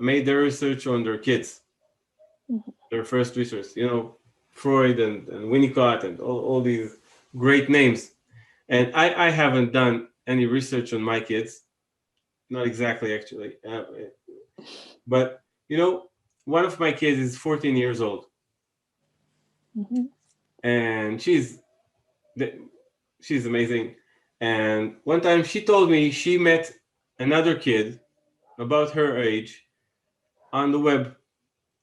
made their research on their kids, their first research. Freud and Winnicott and all these great names. And I haven't done any research on my kids, not exactly actually, but one of my kids is 14 years old, and she's amazing. And one time she told me she met another kid about her age on the web,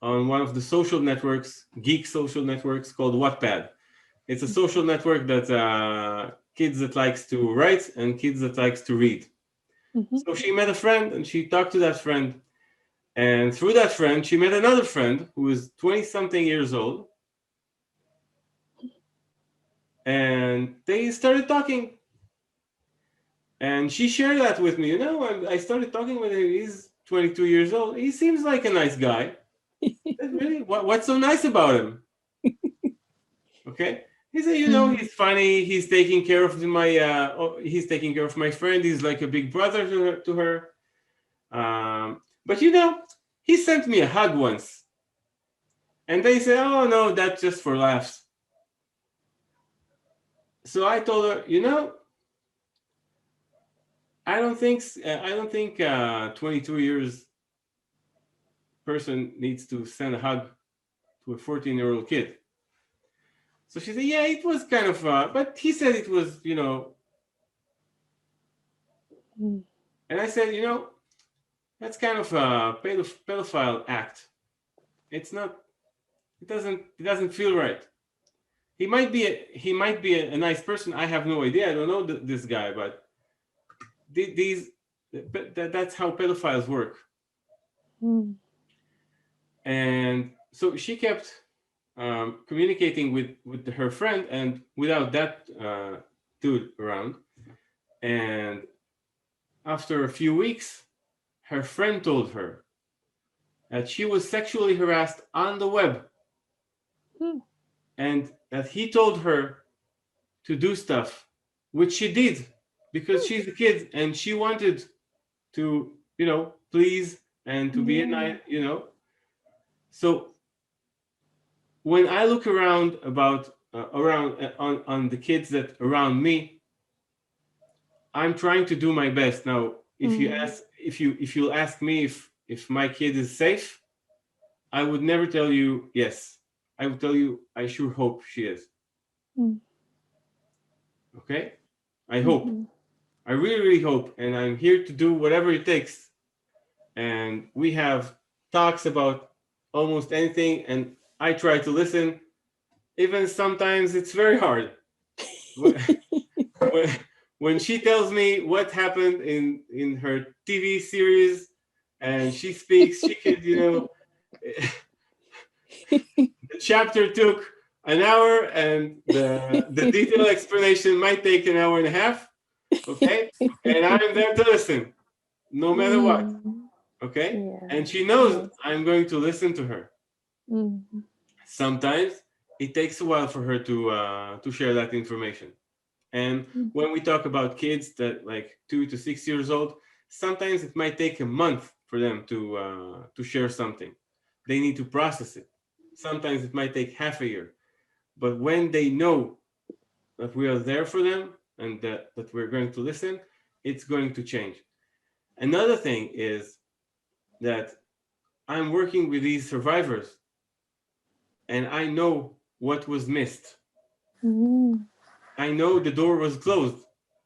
on one of the social networks, geek social networks called Wattpad. It's a social network that kids that likes to write and kids that likes to read. So she met a friend and she talked to that friend. And through that friend, she met another friend who is 20-something years old. And they started talking. And she shared that with me. I started talking with him. He's 22 years old. He seems like a nice guy. Really? What's so nice about him? Okay. He said, he's funny. He's taking care of my friend. He's like a big brother to her. But he sent me a hug once. And they said, oh no, that's just for laughs. So I told her, I don't think 22 years person needs to send a hug to a 14-year-old kid. So she said, yeah, it was kind of, but he said it was, and I said, that's kind of a pedophile act. It's not, it doesn't feel right. He might be a nice person. I have no idea. I don't know this guy, but that's how pedophiles work. And so she kept communicating with her friend, and without that dude around. And after a few weeks, her friend told her that she was sexually harassed on the web, and that he told her to do stuff, which she did because she's a kid and she wanted to, please and to be a nice, So when I look around on the kids that around me, I'm trying to do my best. Now, if you'll ask me if my kid is safe, I would never tell you yes. I would tell you I sure hope she is. Okay? I hope. I really, really hope. And I'm here to do whatever it takes. And we have talks about almost anything, and I try to listen, even sometimes it's very hard. When, when she tells me what happened in her TV series, and she speaks, she could, the chapter took an hour, and the detailed explanation might take an hour and a half. Okay, and I'm there to listen, no matter what. Mm, Okay, yeah. and she knows Yes. I'm going to listen to her. Mm, Sometimes it takes a while for her to share that information. And mm, when we talk about kids that like 2 to 6 years old, sometimes it might take a month for them to share something. They need to process it. Sometimes it might take half a year. But when they know that we are there for them and that we're going to listen, it's going to change. Another thing is that I'm working with these survivors and I know what was missed. mm, I know the door was closed,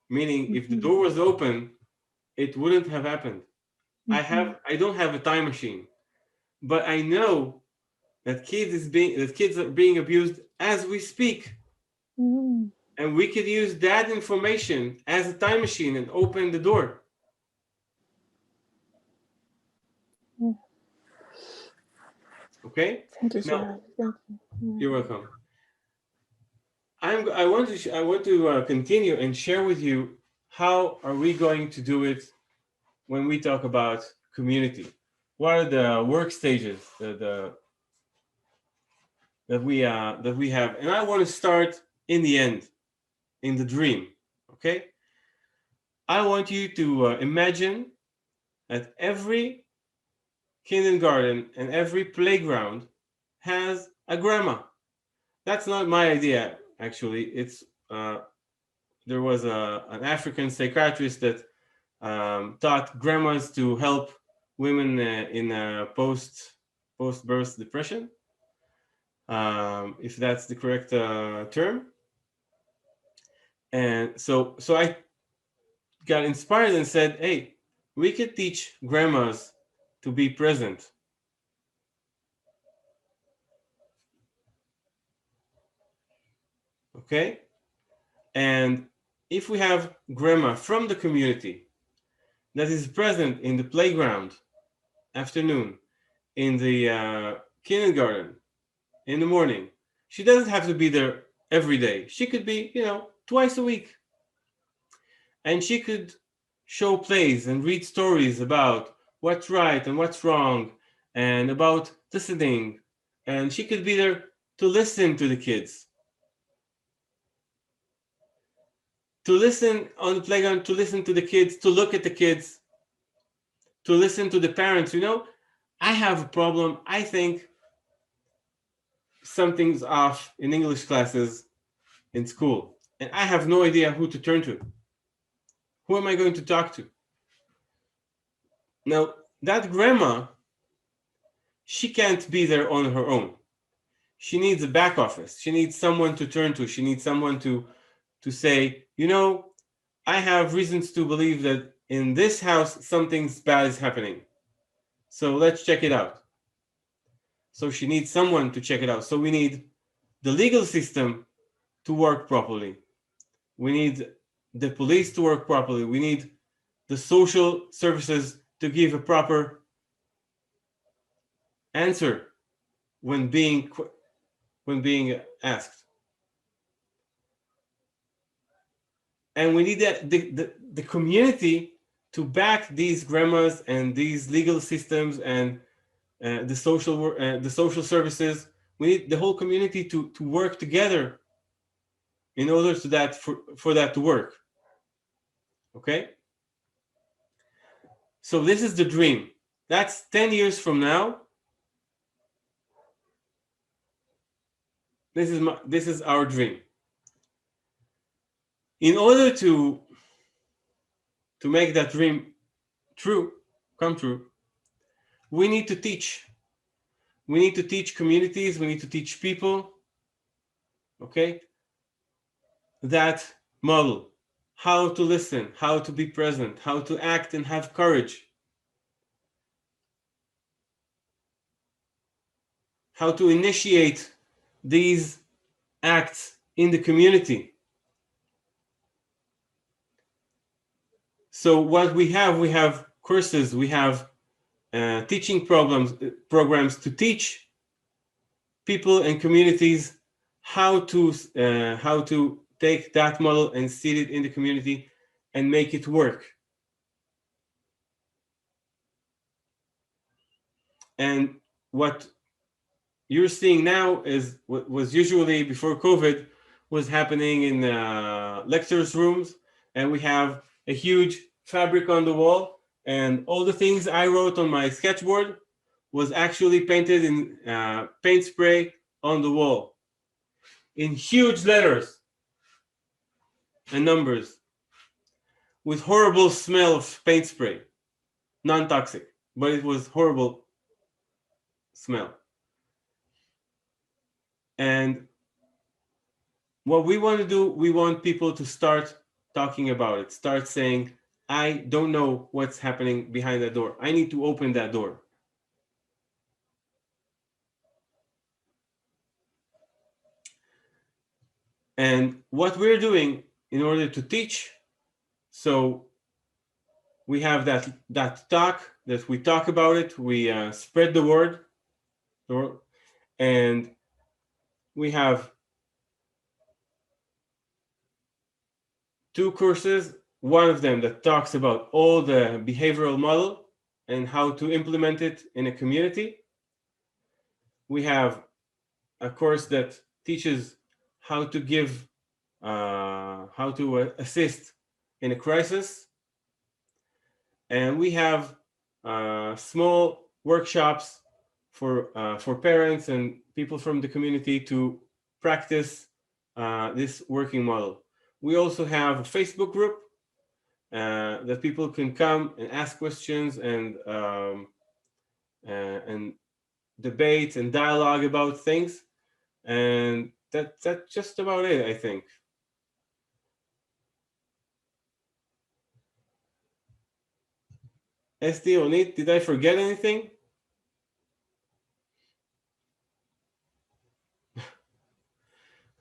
meaning if the mhm, door was open, it wouldn't have happened. mhm, I don't have a time machine, but I know that kids are being abused as we speak. mm. And we could use that information as a time machine and open the door. Yeah. Okay? Thank you, Now, Shahad. Thank you. you're welcome. I want to continue and share with you how are we going to do it when we talk about community. What are the work stages that we have? And I want to start in the end, in the dream. Okay, I want you to imagine that every kindergarten and every playground has a grandma. That's not my idea, actually. It's there was an African psychiatrist that taught grandmas to help women in post birth depression, if that's the correct term. And so I got inspired and said, "Hey, we could teach grandmas to be present." Okay, and if we have grandma from the community that is present in the playground afternoon, in the kindergarten in the morning, she doesn't have to be there every day. She could be, twice a week, and she could show plays and read stories about what's right and what's wrong, and about listening. And she could be there to listen to the kids, to listen on the playground, to listen to the kids, to look at the kids, to listen to the parents. I have a problem. I think something's off in English classes in school, and I have no idea who to turn to. Who am I going to talk to? Now, that grandma, she can't be there on her own. She needs a back office. She needs someone to turn to. She needs someone to say, I have reasons to believe that in this house something's bad is happening. So let's check it out. So she needs someone to check it out. So we need the legal system to work properly. We need the police to work properly. We need the social services to give a proper answer when being asked. And we need the community to back these grandmas and these legal systems and the social services. We need the whole community to work together in order for that to work. Okay, so this is the dream. That's 10 years from now. This is our dream. In order to make that dream come true, we need to teach. We need to teach communities. We need to teach people. Okay, that model, how to listen, how to be present, how to act and have courage, how to initiate these acts in the community. So what we have courses, we have teaching programs to teach people and communities how to take that model and seed it in the community and make it work. And what you're seeing now is what was usually before COVID was happening in lectures rooms, and we have a huge fabric on the wall, and all the things I wrote on my sketchboard was actually painted in paint spray on the wall in huge letters and numbers with horrible smell of paint spray, non-toxic, but it was horrible smell. And what we want to do, we want people to start talking about it, start saying, I don't know what's happening behind that door. I need to open that door. And what we're doing in order to teach, so we have that talk, that we talk about it, we spread the word, and we have 2 courses, one of them that talks about all the behavioral model and how to implement it in a community. We have a course that teaches how to give, how to assist in a crisis. And we have small workshops for parents and people from the community to practice this working model. We also have a Facebook group that people can come and ask questions and debate and dialogue about things. And that's just about it, I think. Esti, Onit, did I forget anything?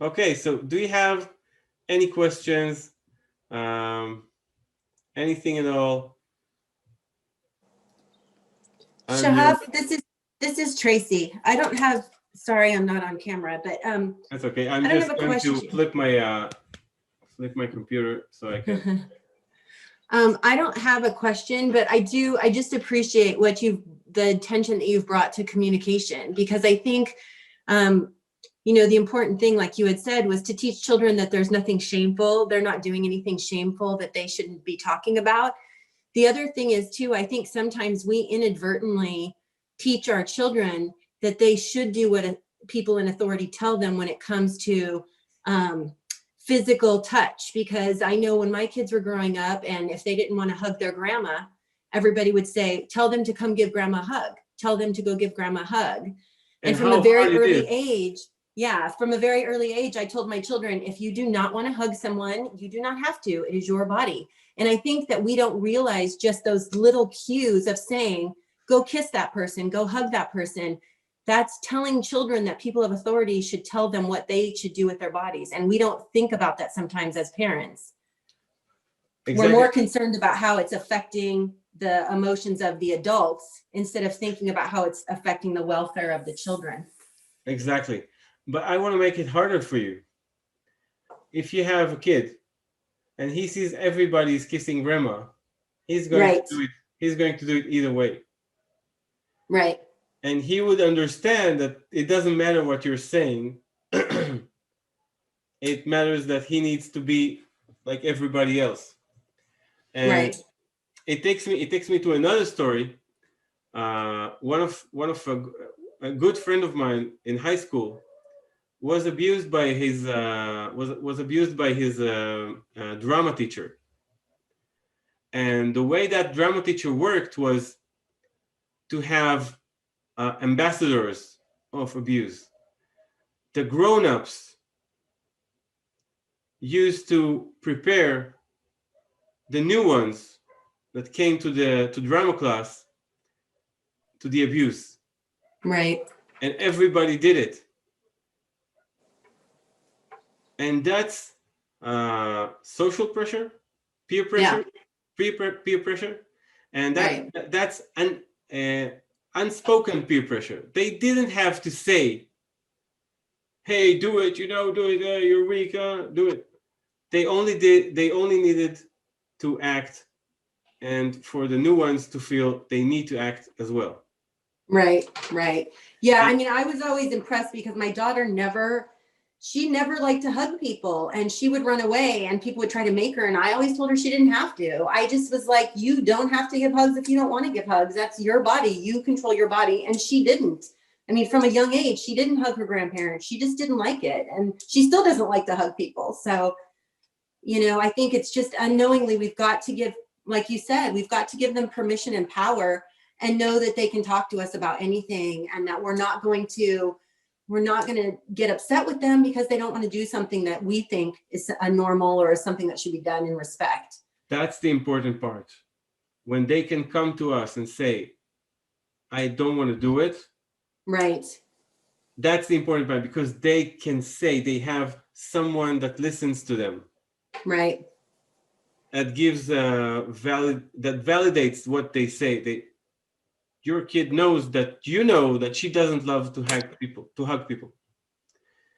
Okay, so do you have any questions? Anything at all? Shahab, this is Tracy. I don't have, sorry, I'm not on camera, but that's okay. I'm I don't just have a going to question. flip my computer so I can. I don't have a question, but I just appreciate the attention that you've brought to communication, because I think, the important thing, like you had said, was to teach children that there's nothing shameful. They're not doing anything shameful that they shouldn't be talking about. The other thing is too, I think sometimes we inadvertently teach our children that they should do what people in authority tell them when it comes to physical touch. Because I know when my kids were growing up, and if they didn't want to hug their grandma, everybody would say, tell them to come give grandma a hug. Tell them to go give grandma a hug. And from a very early age, I told my children, if you do not want to hug someone, you do not have to. It is your body. And I think that we don't realize just those little cues of saying, go kiss that person, go hug that person. That's telling children that people of authority should tell them what they should do with their bodies. And we don't think about that sometimes as parents. Exactly. We're more concerned about how it's affecting the emotions of the adults instead of thinking about how it's affecting the welfare of the children. Exactly. But I want to make it harder for you. If you have a kid and he sees everybody's kissing grandma, he's going to do it. He's going to do it either way. Right. And he would understand that it doesn't matter what you're saying. It matters that he needs to be like everybody else. And it takes me to another story. One of a good friend of mine in high school was abused by his drama teacher. And the way that drama teacher worked was to have ambassadors of abuse. The grown-ups used to prepare the new ones that came to drama class to the abuse. Right. And everybody did it. And that's social pressure, peer Yeah. pressure, peer pressure, and Right. that's an unspoken peer pressure. They didn't have to say, "Hey, do it," do it. You're weak. Do it. They only did. They only needed to act, and for the new ones to feel they need to act as well. Right, right. Yeah, I And mean, I was always impressed because my daughter she never liked to hug people and she would run away and people would try to make her. And I always told her she didn't have to. I just was like, you don't have to give hugs if you don't want to give hugs. That's your body. You control your body. And she didn't. I mean, from a young age, she didn't hug her grandparents. She just didn't like it. And she still doesn't like to hug people. So, I think it's just unknowingly we've got to give, like you said, we've got to give them permission and power and know that they can talk to us about anything and that we're not going to get upset with them because they don't want to do something that we think is a normal or is something that should be done in respect. that's the important part. When they can come to us and say, "I don't want to do it," Right. that's the important part, because they can say they have someone that listens to them, Right. that gives that validates what they say. Your kid knows that that she doesn't love to hug people.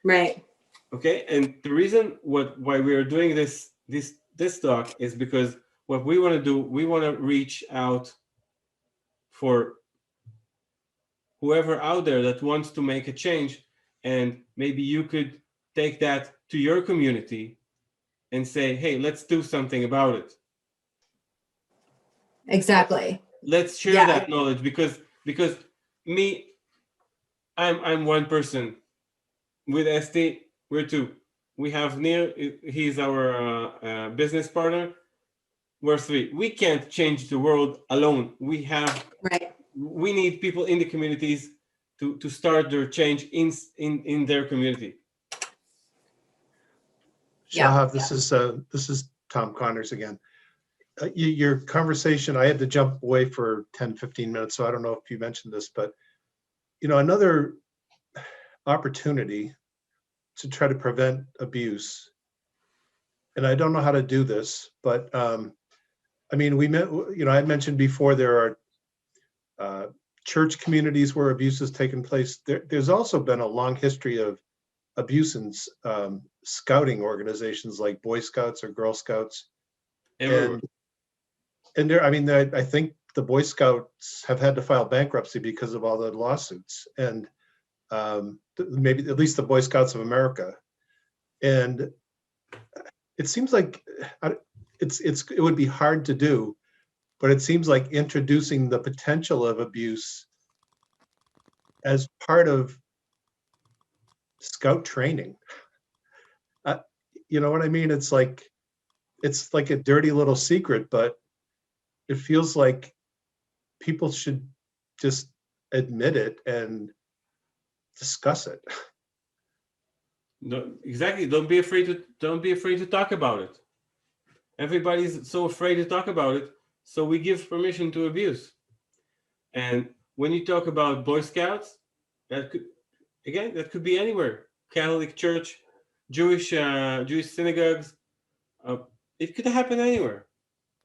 Right. Okay, and the reason why we are doing this talk is because what we want to do, we want to reach out for whoever out there that wants to make a change, and maybe you could take that to your community and say, "Hey, let's do something about it. Exactly. Let's share Yeah. that knowledge," because me, I'm one person. With Esti, we're two. We have Neil. He's our business partner. We're three. We can't change the world alone. Right. We need people in the communities to start their change in their community. Yeah. Shahav, this is Tom Connors again. Your conversation, I had to jump away for 10, 15 minutes, so I don't know if you mentioned this, but another opportunity to try to prevent abuse, and I don't know how to do this, but I mean, I had mentioned before there are church communities where abuse has taken place. There's also been a long history of abuse in scouting organizations like Boy Scouts or Girl Scouts. Everywhere. And there, I mean, I think the Boy Scouts have had to file bankruptcy because of all the lawsuits, and maybe at least the Boy Scouts of America. And it seems like it would be hard to do, but it seems like introducing the potential of abuse as part of Scout training. You know what I mean? It's like a dirty little secret, but it feels like people should just admit it and discuss it. No, exactly. Don't be afraid to talk about it. Everybody's so afraid to talk about it, so we give permission to abuse. And when you talk about Boy Scouts, that could be anywhere. Catholic Church, Jewish synagogues. Uh, it could happen anywhere.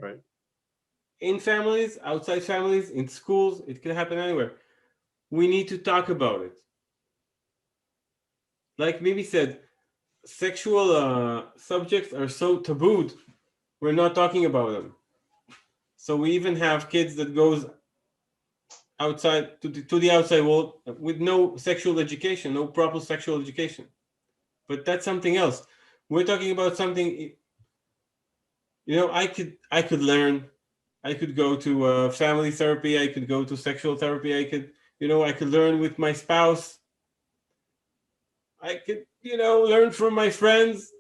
Right. In families, outside families, in schools, it could happen anywhere. We need to talk about it. Like Mimi said, sexual subjects are so tabooed. We're not talking about them. So we even have kids that goes outside to the outside world with no sexual education, no proper sexual education. But that's something else. We're talking about something. I could learn. I could go to family therapy. I could go to sexual therapy. I could learn with my spouse. I could, learn from my friends.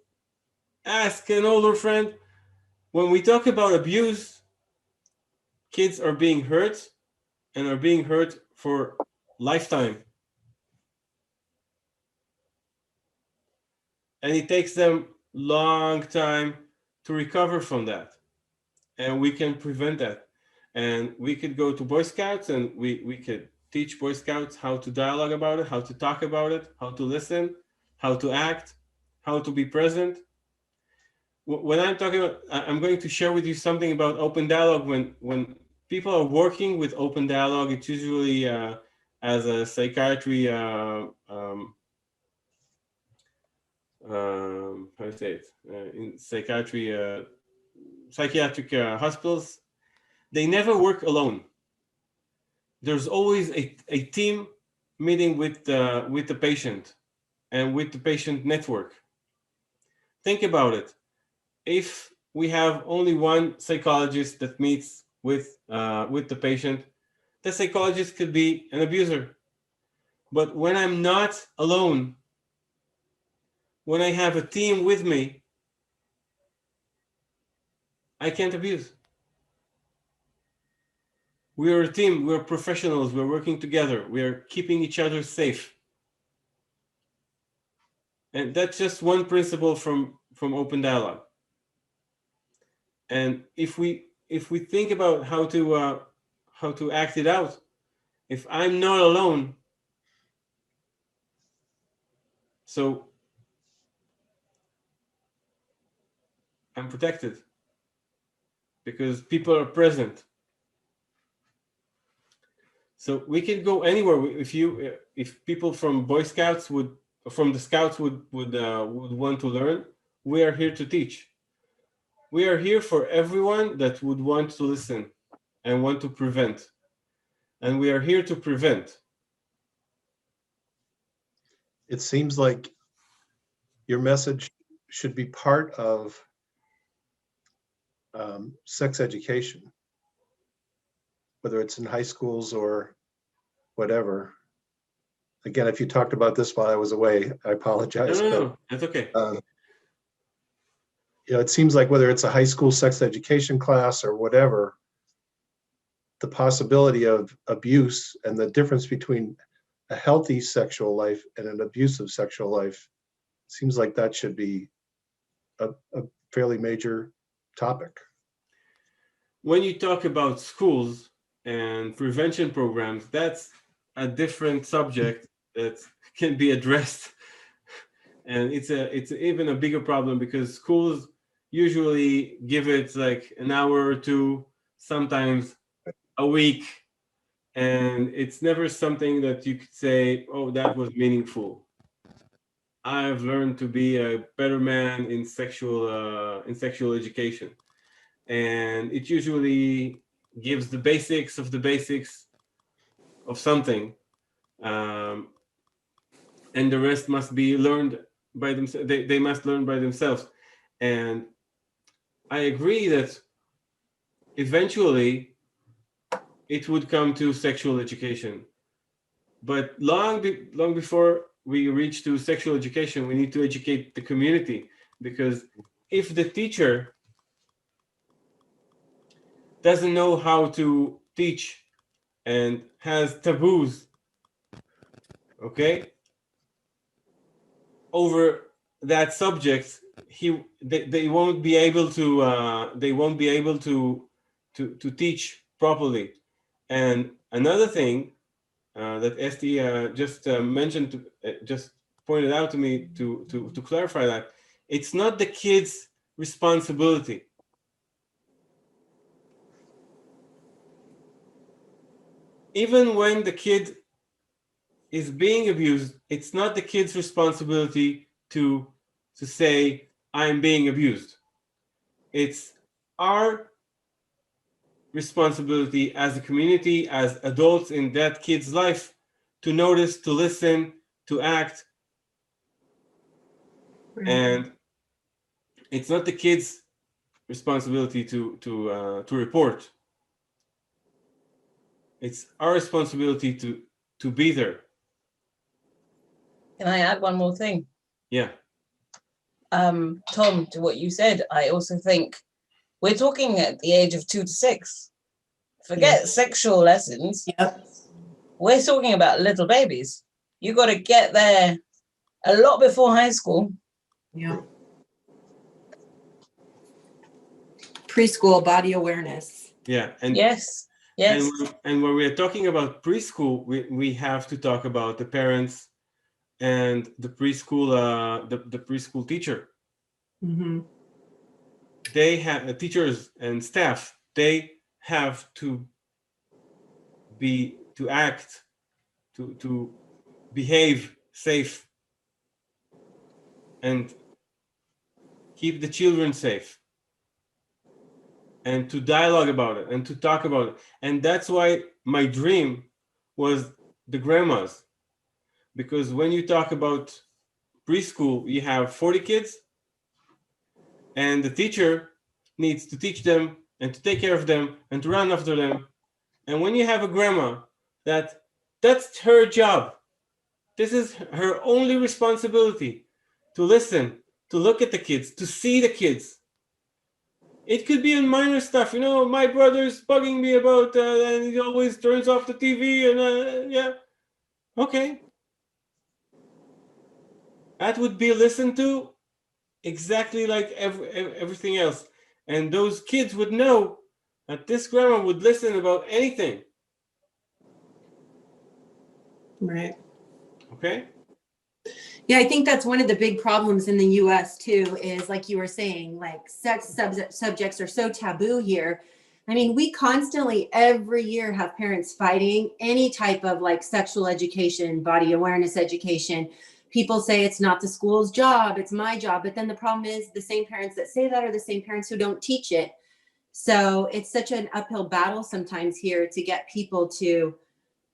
Ask an older friend. When we talk about abuse, kids are being hurt and are being hurt for lifetime. And it takes them long time to recover from that. And we can prevent that. And we could go to Boy Scouts and we could teach Boy Scouts how to dialogue about it, how to talk about it, how to listen, how to act. how to be present. When I'm talking about, I'm going to share with you something about open dialogue. When people are working with open dialogue, it's usually as a psychiatry, how to say it, in psychiatry, psychiatric hospitals, they never work alone. There's always a team meeting with the patient and with the patient network. Think about it. If we have only one psychologist that meets with the patient, the psychologist could be an abuser. But when I'm not alone, when I have a team with me, I can't abuse. We are a team, we're professionals, we're working together, we are keeping each other safe. And that's just one principle from open dialogue. And if we think about how to act it out, if I'm not alone, so I'm protected because people are present. So we can go anywhere. If people from Boy Scouts from the Scouts would want to learn, we are here to teach. We are here for everyone that would want to listen and want to prevent. And we are here to prevent. It seems like your message should be part of sex education, whether it's in high schools or whatever. Again, if you talked about this while I was away, I apologize. No, that's okay. It seems like whether it's a high school sex education class or whatever, the possibility of abuse and the difference between a healthy sexual life and an abusive sexual life seems like that should be a fairly major topic. When you talk about schools and prevention programs, that's a different subject that can be addressed. And it's even a bigger problem because schools usually give it like an hour or two, sometimes a week. And it's never something that you could say, oh, that was meaningful. I've learned to be a better man in sexual education. And it usually gives the basics of something. And the rest must be learned by themselves. They must learn by themselves. And I agree that eventually it would come to sexual education. But long before we reach to sexual education, we need to educate the community, because if the teacher doesn't know how to teach and has taboos, okay, over that subject, they won't be able to teach properly. And another thing that Esti just mentioned, just pointed out to me to clarify that it's not the kid's responsibility. Even when the kid is being abused, it's not the kid's responsibility to say, I'm being abused. It's our responsibility as a community, as adults in that kid's life, to notice, to listen, to act. Right. And it's not the kid's responsibility to report. It's our responsibility to be there. Can I add one more thing? Yeah. Tom, to what you said, I also think we're talking at the age of 2 to 6. Forget sexual lessons. Yep. We're talking about little babies. You got to get there a lot before high school. Yeah. Preschool body awareness. Yeah. And Yes. and when we are talking about preschool, we have to talk about the parents and the preschool the preschool teacher. Mhm. They have teachers and staff. They have to act, to behave safe and keep the children safe, and to dialogue about it and to talk about it. And that's why my dream was the grandmas, because when you talk about preschool, you have 40 kids, and the teacher needs to teach them and to take care of them and to run after them. And when you have a grandma, that's her job. This is her only responsibility, to listen, to look at the kids, to see the kids. It could be in minor stuff, my brother's bugging me about, and he always turns off the TV, and yeah, okay. That would be listened to exactly like everything else. And those kids would know that this grandma would listen about anything. Right. Okay? Yeah, I think that's one of the big problems in the US too, is like you were saying, like subjects are so taboo here. I mean, we constantly every year have parents fighting any type of like sexual education, body awareness education. People say it's not the school's job, it's my job. But then the problem is the same parents that say that are the same parents who don't teach it. So it's such an uphill battle sometimes here to get people to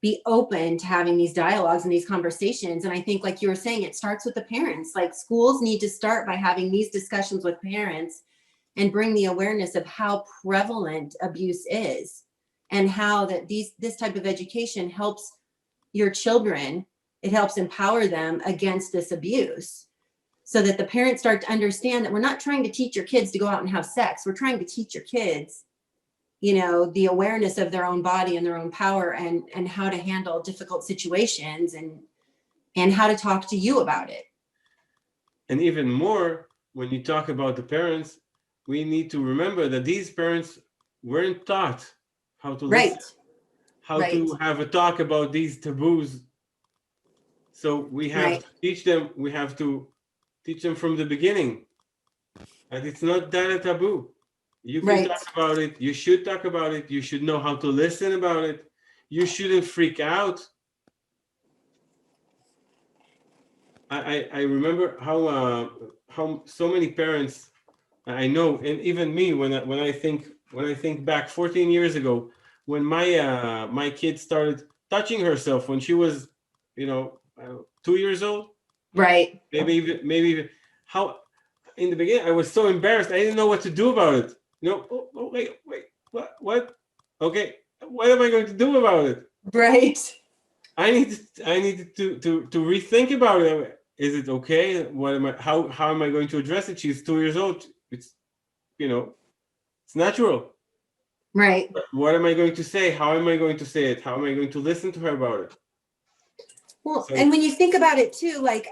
be open to having these dialogues and these conversations. And I think, like you were saying, it starts with the parents. Like schools need to start by having these discussions with parents and bring the awareness of how prevalent abuse is, and how that this type of education helps your children. It helps empower them against this abuse, so that the parents start to understand that we're not trying to teach your kids to go out and have sex. We're trying to teach your kids the awareness of their own body and their own power, and how to handle difficult situations, and how to talk to you about it. And even more, when you talk about the parents, we need to remember that these parents weren't taught how to listen, Right. how Right. to have a talk about these taboos. So we have Right. to teach them, we have to teach them from the beginning that it's not that a taboo. You can Right. talk about it, you should talk about it, you should know how to listen about it, you shouldn't freak out. I remember how so many parents I know, and even me, when I think back 14 years ago, when my kid started touching herself when she was 2 years old, Right. maybe even how in the beginning I was so embarrassed, I didn't know what to do about it. Wait, what? Okay, what am I going to do about it? Right. I needed to rethink about it. Is it okay? How am I going to address it? She's 2 years old. It's natural. Right. What am I going to say? How am I going to say it? How am I going to listen to her about it? Well, So and when you think about it too, like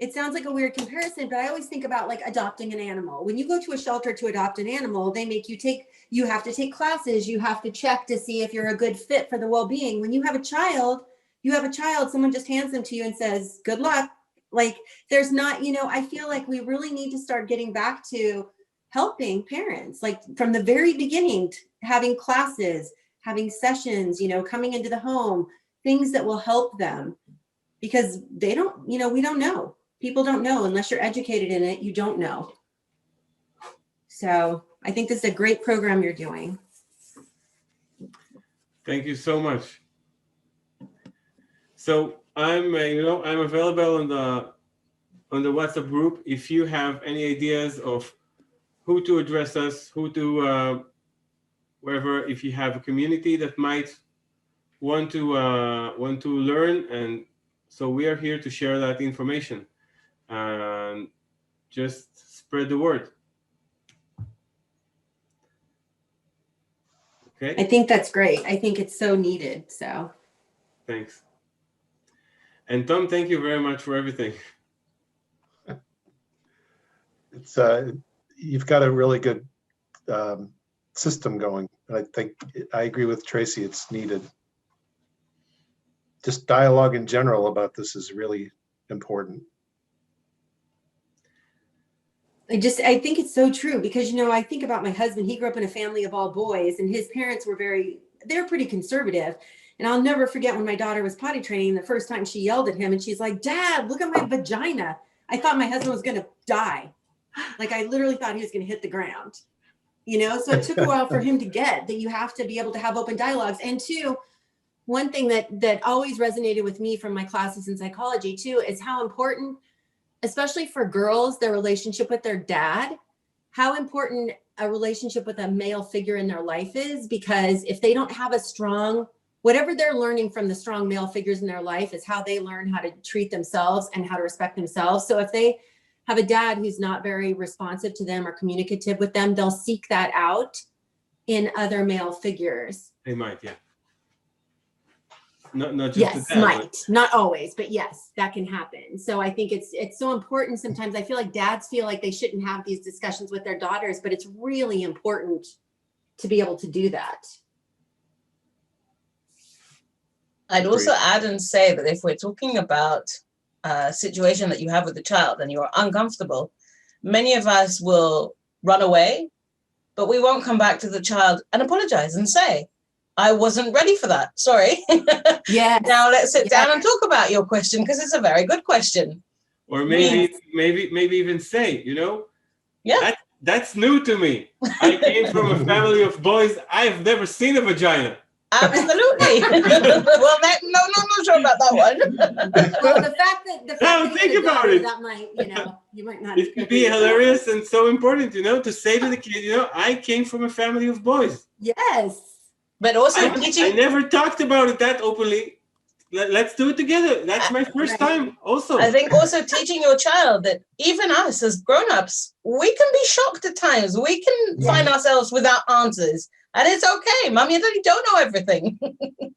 it sounds like a weird comparison, but I always think about like adopting an animal. When you go to a shelter to adopt an animal, they make you have to take classes, you have to check to see if you're a good fit for the well-being. When you have a child, someone just hands them to you and says, good luck. Like there's not, I feel like we really need to start getting back to helping parents, like from the very beginning, having classes, having sessions, coming into the home, things that will help them, because they don't, we don't know. People don't know unless you're educated in it. You don't know. So I think this is a great program you're doing. thank you so much. So I'm available on the WhatsApp group if you have any ideas of who to address us, who to wherever. If you have a community that might want to learn, and so we are here to share that information and just spread the word. I Okay, think that's great. I think it's so needed. So thanks. And Tom, thank you very much for everything. It's you've got a really good system going. I think I agree with Tracy. It's needed. Just dialogue in general about this is really important. I think it's so true because, I think about my husband. He grew up in a family of all boys, and his parents were they're pretty conservative. And I'll never forget when my daughter was potty training, the first time she yelled at him and she's like, "Dad, look at my vagina." I thought my husband was going to die. Like, I literally thought he was going to hit the ground, So it took a while for him to get that you have to be able to have open dialogues. And two, one thing that always resonated with me from my classes in psychology too, is how important, especially for girls, their relationship with their dad, how important a relationship with a male figure in their life is, because if they don't have a strong, whatever they're learning from the strong male figures in their life is how they learn how to treat themselves and how to respect themselves. So if they have a dad who's not very responsive to them or communicative with them, they'll seek that out in other male figures. They might, yeah. Not just Yes, the dad, might. Not always, but yes, that can happen. So I think it's so important. Sometimes I feel like dads feel like they shouldn't have these discussions with their daughters, but it's really important to be able to do that. I'd also add and say that if we're talking about a situation that you have with a child and you're uncomfortable, many of us will run away, but we won't come back to the child and apologize and say, "I wasn't ready for that. Sorry." Yes. Now let's sit down and talk about your question, because it's a very good question. or maybe even say, Yeah. That's new to me. I came from a family of boys. I've never seen a vagina. Absolutely. Well, no, I'm not sure about that one. Well, the fact that think you're a about daughter, it. that might, you might not. It could be hilarious and so important, to say to the kid, I came from a family of boys. Yes. But also I never talked about it that openly. Let's do it together. That's my first time also. I think also teaching your child that even us as grown-ups, we can be shocked at times. We can find ourselves without answers. And it's okay. Mommy and daddy don't know everything.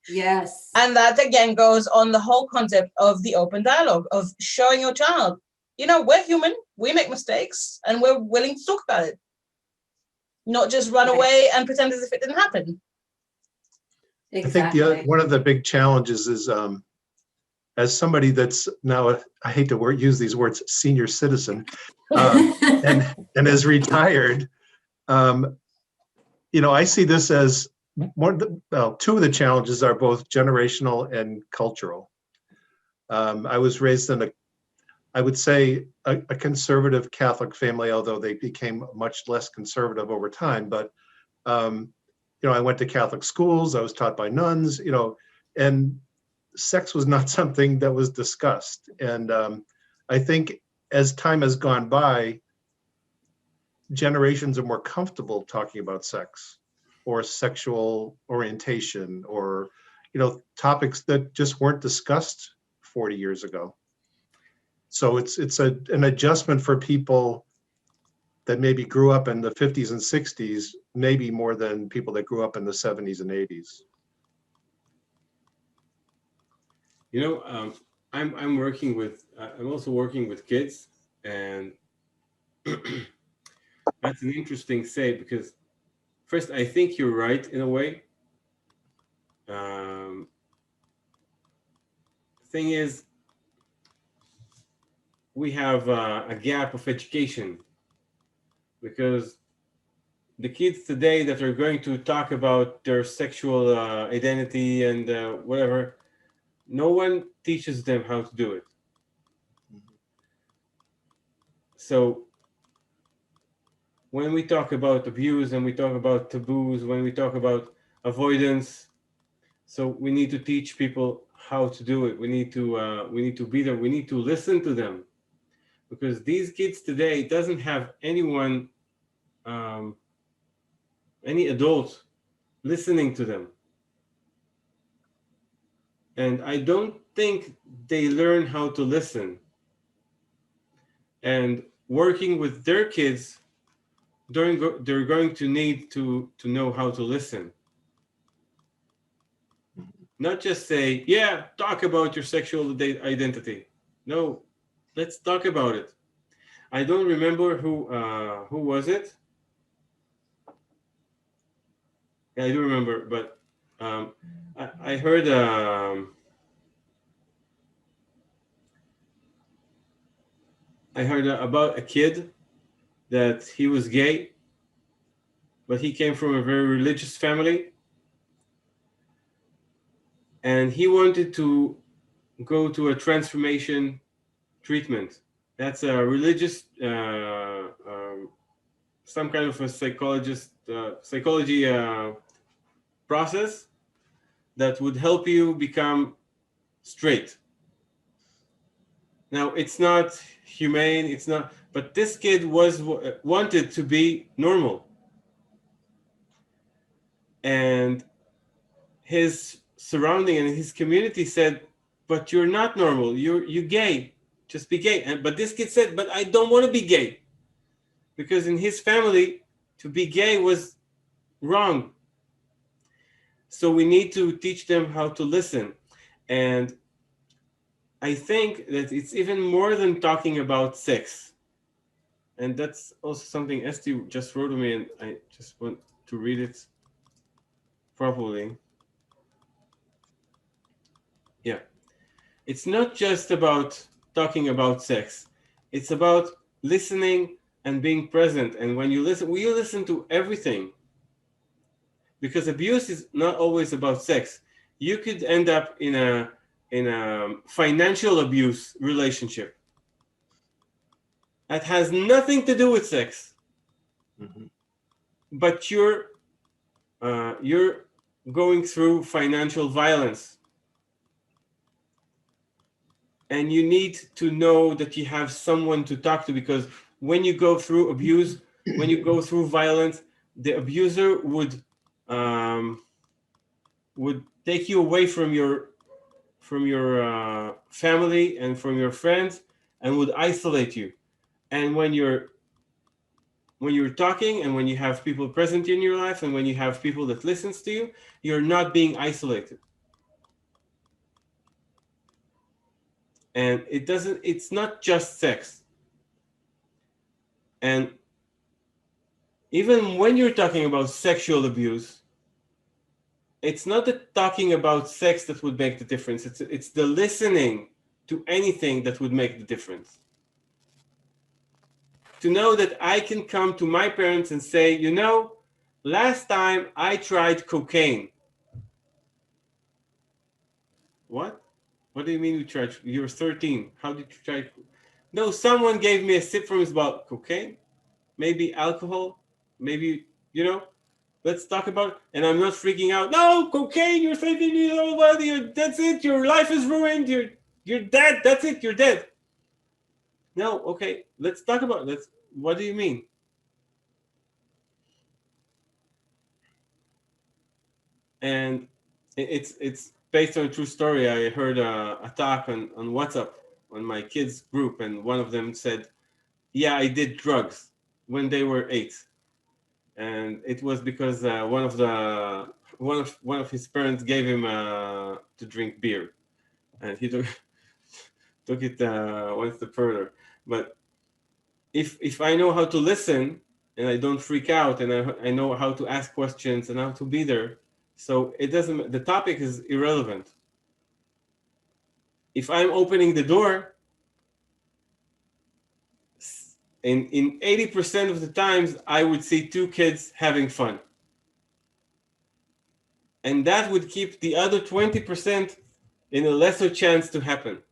Yes. And that again goes on the whole concept of the open dialogue, of showing your child, we're human, we make mistakes, and we're willing to talk about it. Not just run away and pretend as if it didn't happen. Exactly. I think one of the big challenges is, as somebody that's now, I hate to use these words, senior citizen, and is retired, I see this as two of the challenges are both generational and cultural. I was raised in I would say a conservative Catholic family, although they became much less conservative over time. But I went to Catholic schools. I was taught by nuns. And sex was not something that was discussed. And I think as time has gone by, generations are more comfortable talking about sex or sexual orientation or, topics that just weren't discussed 40 years ago. So it's an adjustment for people that maybe grew up in the 50s and 60s, maybe more than people that grew up in the 70s and 80s. I'm working with. I'm also working with kids, and that's an interesting say because, first, I think you're right in a way. Thing is, we have a gap of education because the kids today that are going to talk about their sexual identity and whatever, no one teaches them how to do it. So when we talk about abuse and we talk about taboos, when we talk about avoidance, so we need to teach people how to do it. We need to be there. We need to listen to them, because these kids today doesn't have anyone, any adult listening to them, and I don't think they learn how to listen. And working with their kids, they're going to need to know how to listen. Not just say, yeah, talk about your sexual identity. No, let's talk about it. I don't remember who was it. Yeah, I do remember, but I heard I heard about a kid that he was gay, but he came from a very religious family, and he wanted to go to a transformation treatment. That's a religious, some kind of a psychology process that would help you become straight. Now, it's not humane, it's not, but this kid wanted to be normal, and his surrounding and his community said, "But you're not normal. You're gay. Just be gay." And but this kid said, "But I don't want to be gay," because in his family, to be gay was wrong. So we need to teach them how to listen, and I think that it's even more than talking about sex. And that's also something Esty just wrote to me, and I just want to read it properly. Yeah. It's not just about talking about sex. It's about listening and being present. And when you listen, we listen to everything, because abuse is not always about sex. You could end up in a financial abuse relationship that has nothing to do with sex, Mhm. but you're going through financial violence, and you need to know that you have someone to talk to, because when you go through abuse, when you go through violence, the abuser would take you away from your family and from your friends, and would isolate you. And when you're talking, and when you have people present in your life, and when you have people that listens to you, you're not being isolated. And it's not just sex. And even when you're talking about sexual abuse, it's not the talking about sex that would make the difference. It's the listening to anything that would make the difference. To know that I can come to my parents and say, last time I tried cocaine. What? What do you mean you tried? You're 13. How did you try? No, someone gave me a sip from his bottle. Cocaine? Maybe alcohol? Maybe, let's talk about it. And I'm not freaking out. No, cocaine, you're 13 years old. Well, that's it. Your life is ruined. You're dead. That's it. You're dead. No, okay. Let's talk about it. What do you mean? And it's based on a true story. I heard a talk on WhatsApp on my kids group, and one of them said, "Yeah, I did drugs when they were 8." And it was because one of his parents gave him to drink beer, and he took it one step further. But if I know how to listen, and I don't freak out, and I know how to ask questions and how to be there, so it doesn't. The topic is irrelevant. If I'm opening the door, in 80% of the times, I would see two kids having fun. And that would keep the other 20% in a lesser chance to happen.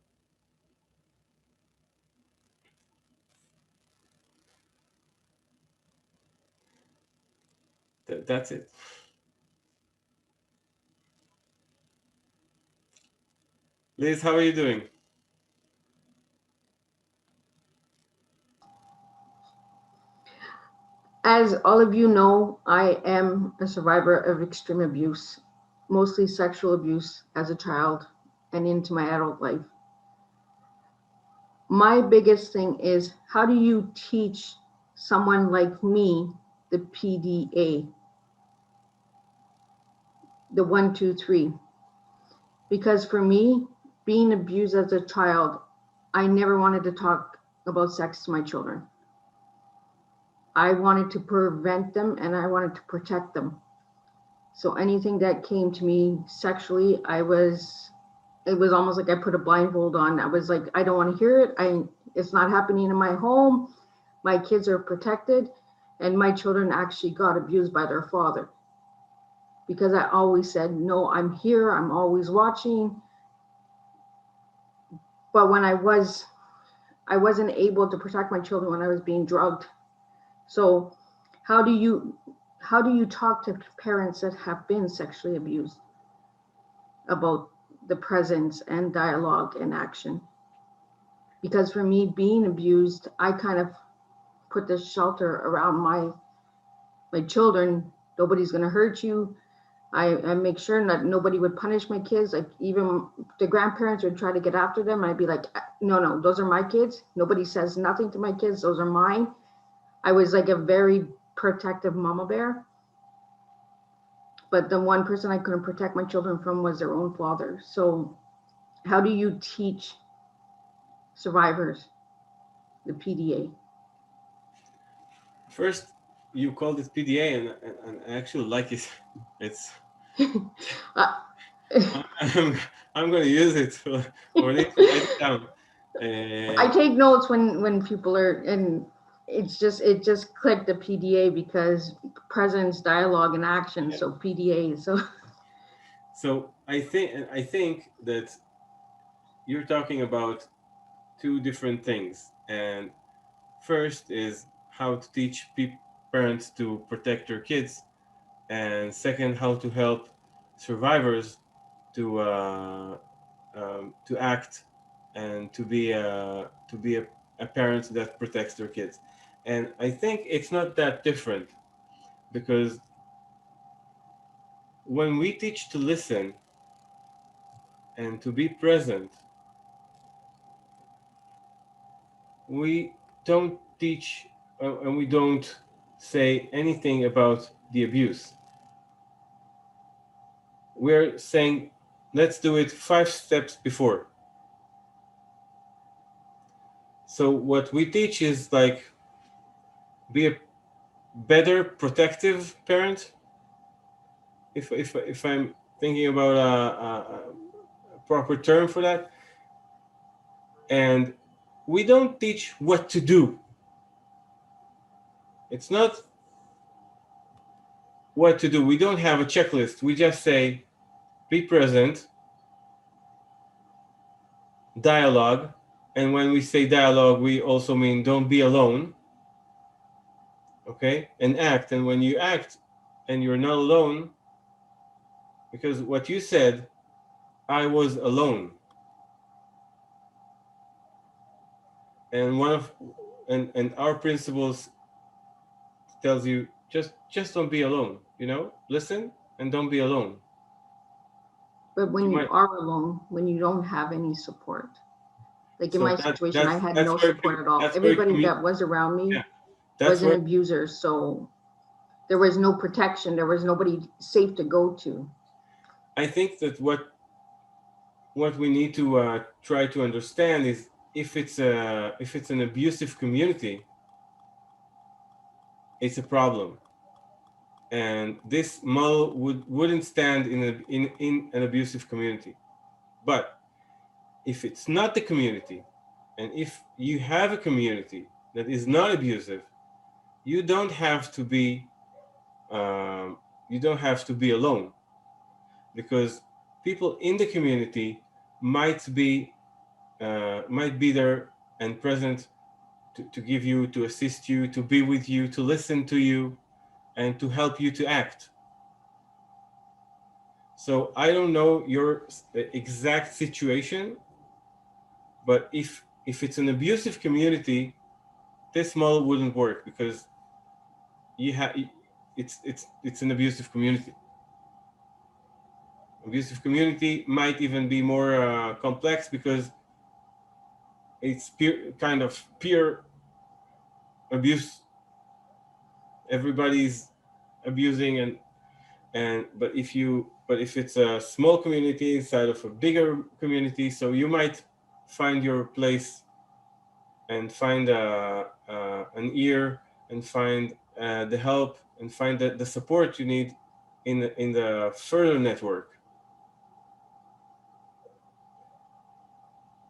That's it. Liz, how are you doing? As all of you know, I am a survivor of extreme abuse, mostly sexual abuse as a child and into my adult life. My biggest thing is, how do you teach someone like me the PDA, the 1, 2, 3? Because for me, being abused as a child, I never wanted to talk about sex to my children. I wanted to prevent them and I wanted to protect them. So anything that came to me sexually, it was almost like I put a blindfold on. I was like, I don't want to hear it. It's not happening in my home. My kids are protected, and my children actually got abused by their father because I always said, no, I'm here, I'm always watching. But when I wasn't able to protect my children when I was being drugged. So how do you talk to parents that have been sexually abused about the presence and dialogue and action? Because for me, being abused, I kind of put this shelter around my children. Nobody's going to hurt you. I make sure that nobody would punish my kids. Like even the grandparents would try to get after them. I'd be like, no, those are my kids. Nobody says nothing to my kids. Those are mine. I was like a very protective mama bear. But the one person I couldn't protect my children from was their own father. So how do you teach survivors the PDA? First, you called it PDA, and I actually like it. It's Uh, I'm going to use it or need to write it down. I take notes when people are, and it just clicked the PDA because presence, dialogue, and action. Yeah. So PDA. So I think that you're talking about two different things. And first is how to teach parents to protect their kids, and second, how to help survivors to act and to be a parent that protects their kids. And I think it's not that different, because when we teach to listen and to be present, we don't teach and we don't say anything about the abuse. We're saying, let's do it 5 steps before. So what we teach is like, be a better protective parent. If I'm thinking about a proper term for that. And we don't teach what to do. It's not what to do. We don't have a checklist. We just say, be present, dialogue. And when we say dialogue, we also mean don't be alone. Okay? And act. And when you act and you're not alone, because what you said, I was alone. And and our principles tells you, just don't be alone, listen and don't be alone. But when You you might, are alone, when you don't have any support, like in so my that situation, I had no support at all. that's where Everybody that was around me yeah, that's was an where abuser. So there was no protection. There was nobody safe to go to. I think that what we need to try to understand is, if it's an abusive community, it's a problem, and this model wouldn't stand in an abusive community. But if it's not the community, and if you have a community that is not abusive, you don't have to be alone, because people in the community might be there and present to give you, to assist you, to be with you, to listen to you, and to help you to act. So I don't know your exact situation, but if it's an abusive community, this model wouldn't work, because it's an abusive community. Abusive community might even be more complex, because it's kind of peer abuse. Everybody's abusing, but if it's a small community inside of a bigger community, so you might find your place and find an ear, and find the help, and find the support you need in the further network.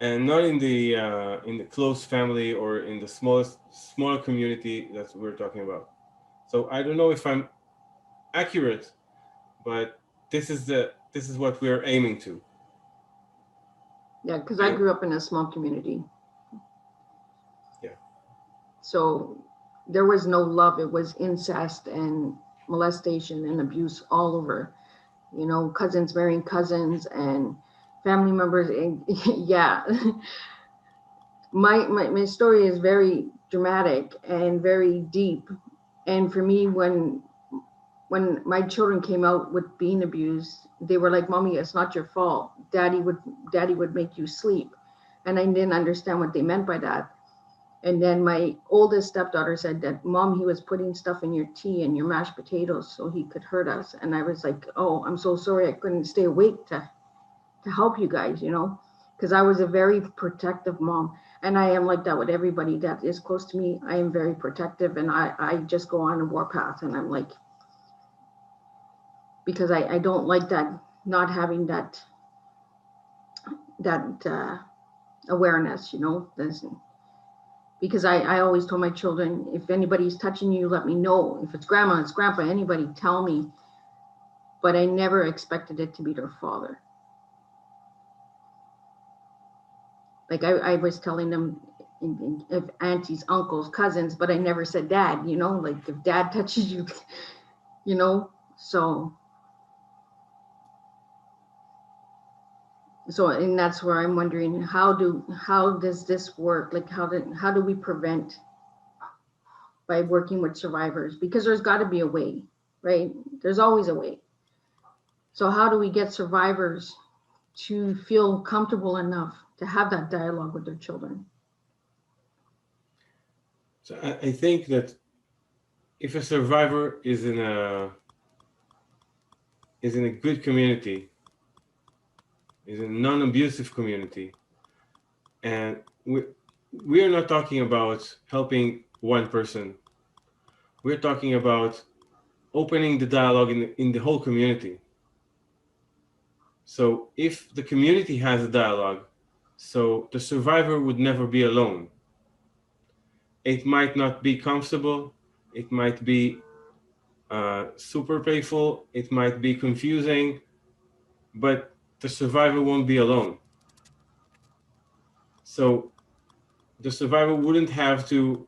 and not in the close family or in the smaller community that we're talking about. So I don't know if I'm accurate, but this is what we're aiming to. Yeah, because I grew up in a small community. Yeah. So there was no love. It was incest and molestation and abuse all over. You know, cousins marrying cousins and family members. And yeah, my story is very dramatic and very deep. And for me, when my children came out with being abused, they were like, "Mommy, it's not your fault. Daddy would make you sleep." And I didn't understand what they meant by that. And then my oldest stepdaughter said that, "Mom, he was putting stuff in your tea and your mashed potatoes so he could hurt us." And I was like, "Oh, I'm so sorry. I couldn't stay awake to help you guys, you know, because I was a very protective mom. And I am like that with everybody that is close to me. I am very protective, and I just go on a warpath, and I'm like, because I don't like that, not having that awareness, you know. Because I always told my children, if anybody's touching you, let me know. If it's grandma, it's grandpa, anybody, tell me. But I never expected it to be their father. Like I was telling them if aunties, uncles, cousins, but I never said dad, you know, like if dad touches you, you know. So and that's where I'm wondering, how does this work? Like how do we prevent by working with survivors? Because there's got to be a way, right? There's always a way. So how do we get survivors to feel comfortable enough to have that dialogue with their children? So I think that if a survivor is in a good community, is in a non-abusive community, and we are not talking about helping one person. We're talking about opening the dialogue in the whole community. So if the community has a dialogue, so the survivor would never be alone. It might not be comfortable. It might be super painful. It might be confusing, but the survivor won't be alone. So the survivor wouldn't have to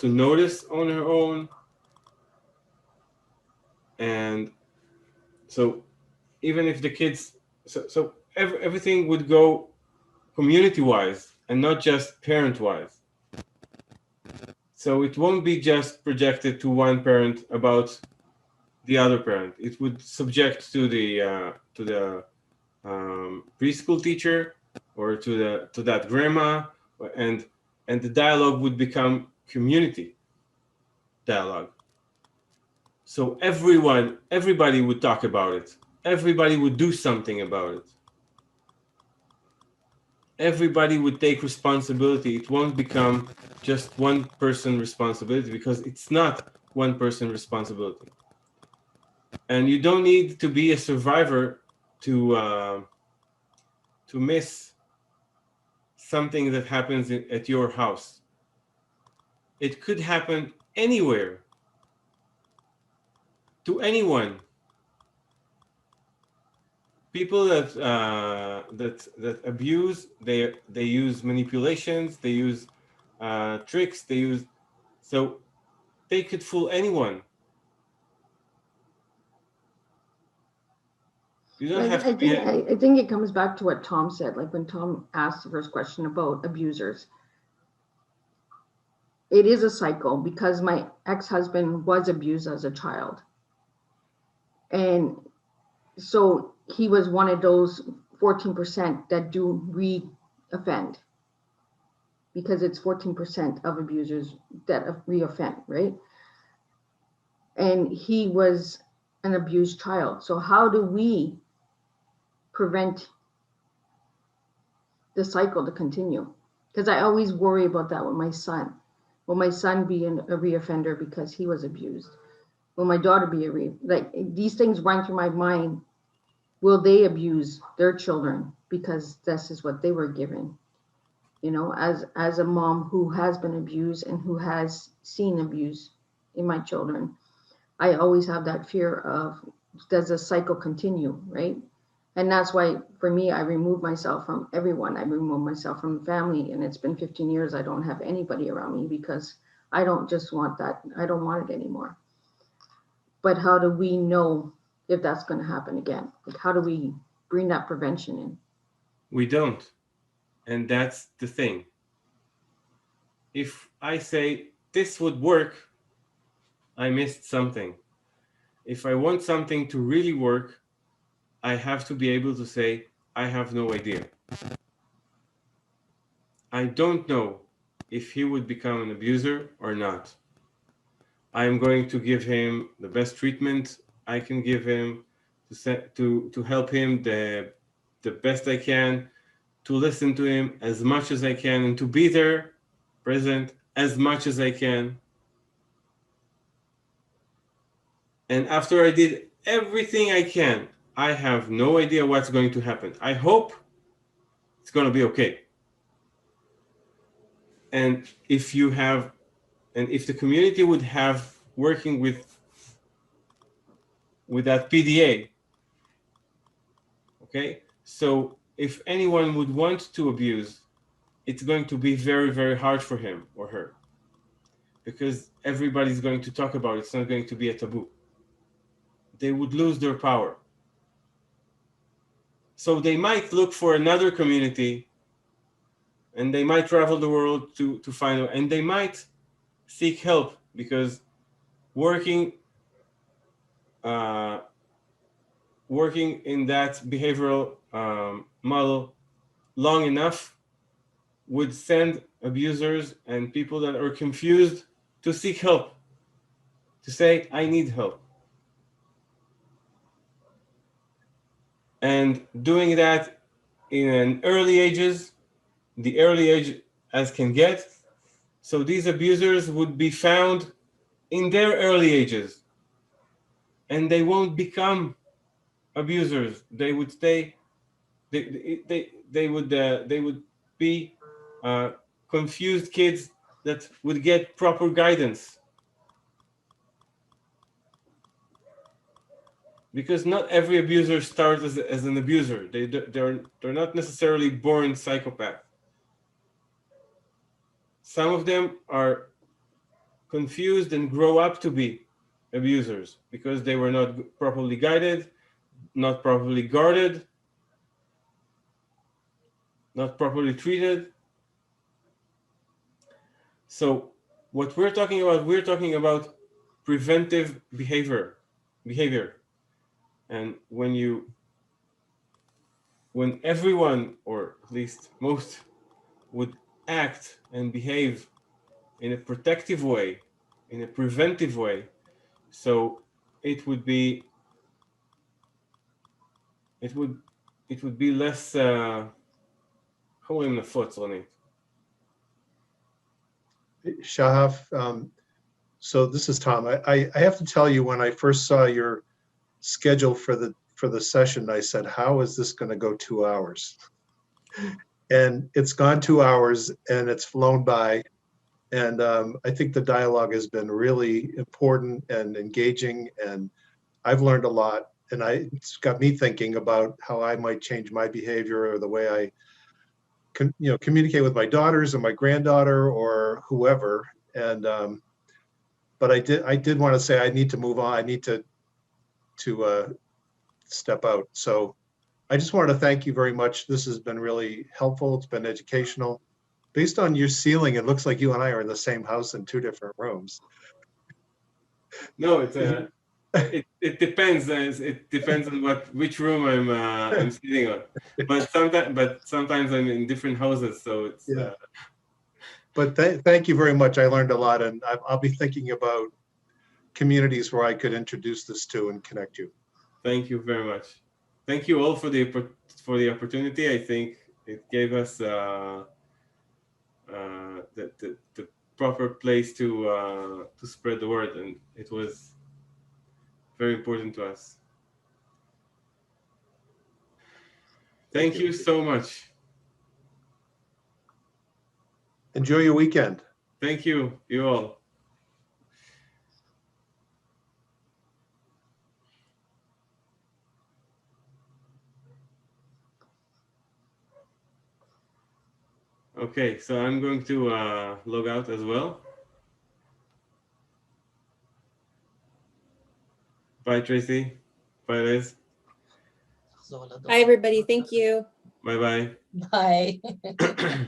notice on her own, and so even if the kids, everything would go community-wise and not just parent-wise. So it won't be just projected to one parent about the other parent. It would subject to the preschool teacher or to that grandma, and the dialogue would become community dialogue. So everybody would talk about it. Everybody would do something about it. Everybody would take responsibility. It won't become just one person responsibility, because it's not one person responsibility. And you don't need to be a survivor to miss something that happens at your house. It could happen anywhere, to anyone. People that abuse, they use manipulations, they use tricks, so they could fool anyone. You don't have to be I think it comes back to what Tom said, like when Tom asked the first question about abusers. It is a cycle, because my ex-husband was abused as a child. And so he was one of those 14% that do re-offend, because it's 14% of abusers that re-offend, right? And he was an abused child. So how do we prevent the cycle to continue? Because I always worry about that with my son. Will my son be a reoffender because he was abused? Will my daughter be like these things run through my mind will they abuse their children because this is what they were given? You know, as a mom who has been abused and who has seen abuse in my children, I always have that fear of, does the cycle continue, right? And that's why for me, I remove myself from everyone. I remove myself from family, and it's been 15 years. I don't have anybody around me because I don't just want that. I don't want it anymore. But how do we know if that's going to happen again? Like, how do we bring that prevention in? We don't. And that's the thing. If I say this would work, I missed something. If I want something to really work, I have to be able to say, I have no idea. I don't know if he would become an abuser or not. I am going to give him the best treatment I can give him to help him the best I can, to listen to him as much as I can, and to be there, present as much as I can. And after I did everything I can, I have no idea what's going to happen. I hope it's going to be okay. And if you have, and if the community would have working with that PDA, okay? So if anyone would want to abuse, it's going to be very, very hard for him or her, because everybody's going to talk about it. It's not going to be a taboo. They would lose their power. So they might look for another community, and they might travel the world to find, and they might seek help, because working working in that behavioral model long enough would send abusers and people that are confused to seek help, to say, I need help. And doing that in an early ages, the early age as can get, so these abusers would be found in their early ages, and they won't become abusers. They would stay, they would be confused kids that would get proper guidance, because not every abuser starts as an abuser. They're not necessarily born psychopath. Some of them are confused and grow up to be abusers because they were not properly guided, not properly guarded, not properly treated. So what we're talking about preventive behavior. And when everyone, or at least most, would act and behave in a protective way, in a preventive way, so it would be it would it would be less Shahaf, so this is Tom. I have to tell you, when I first saw your schedule for the session, I said, how is this going to go 2 hours? And it's gone 2 hours and it's flown by. And I think the dialogue has been really important and engaging, and I've learned a lot. And it's got me thinking about how I might change my behavior or the way I communicate with my daughters and my granddaughter or whoever. And but I did want to say I need to move on. I need to step out. So I just wanted to thank you very much. This has been really helpful. It's been educational. Based on your ceiling, it looks like you and I are in the same house in 2 different rooms. No, it depends. It depends on which room I'm sitting on. But sometimes I'm in different houses, so it's. Yeah. But thank you very much. I learned a lot, and I'll be thinking about communities where I could introduce this to and connect you. Thank you very much. Thank you all for the opportunity. I think it gave us the proper place to spread the word, and it was very important to us. Thank you so much. Enjoy your weekend. Thank you, you all. Okay, so I'm going to log out as well. Bye, Tracy. Bye, Liz. Bye, everybody. Thank you. Bye-bye. Bye.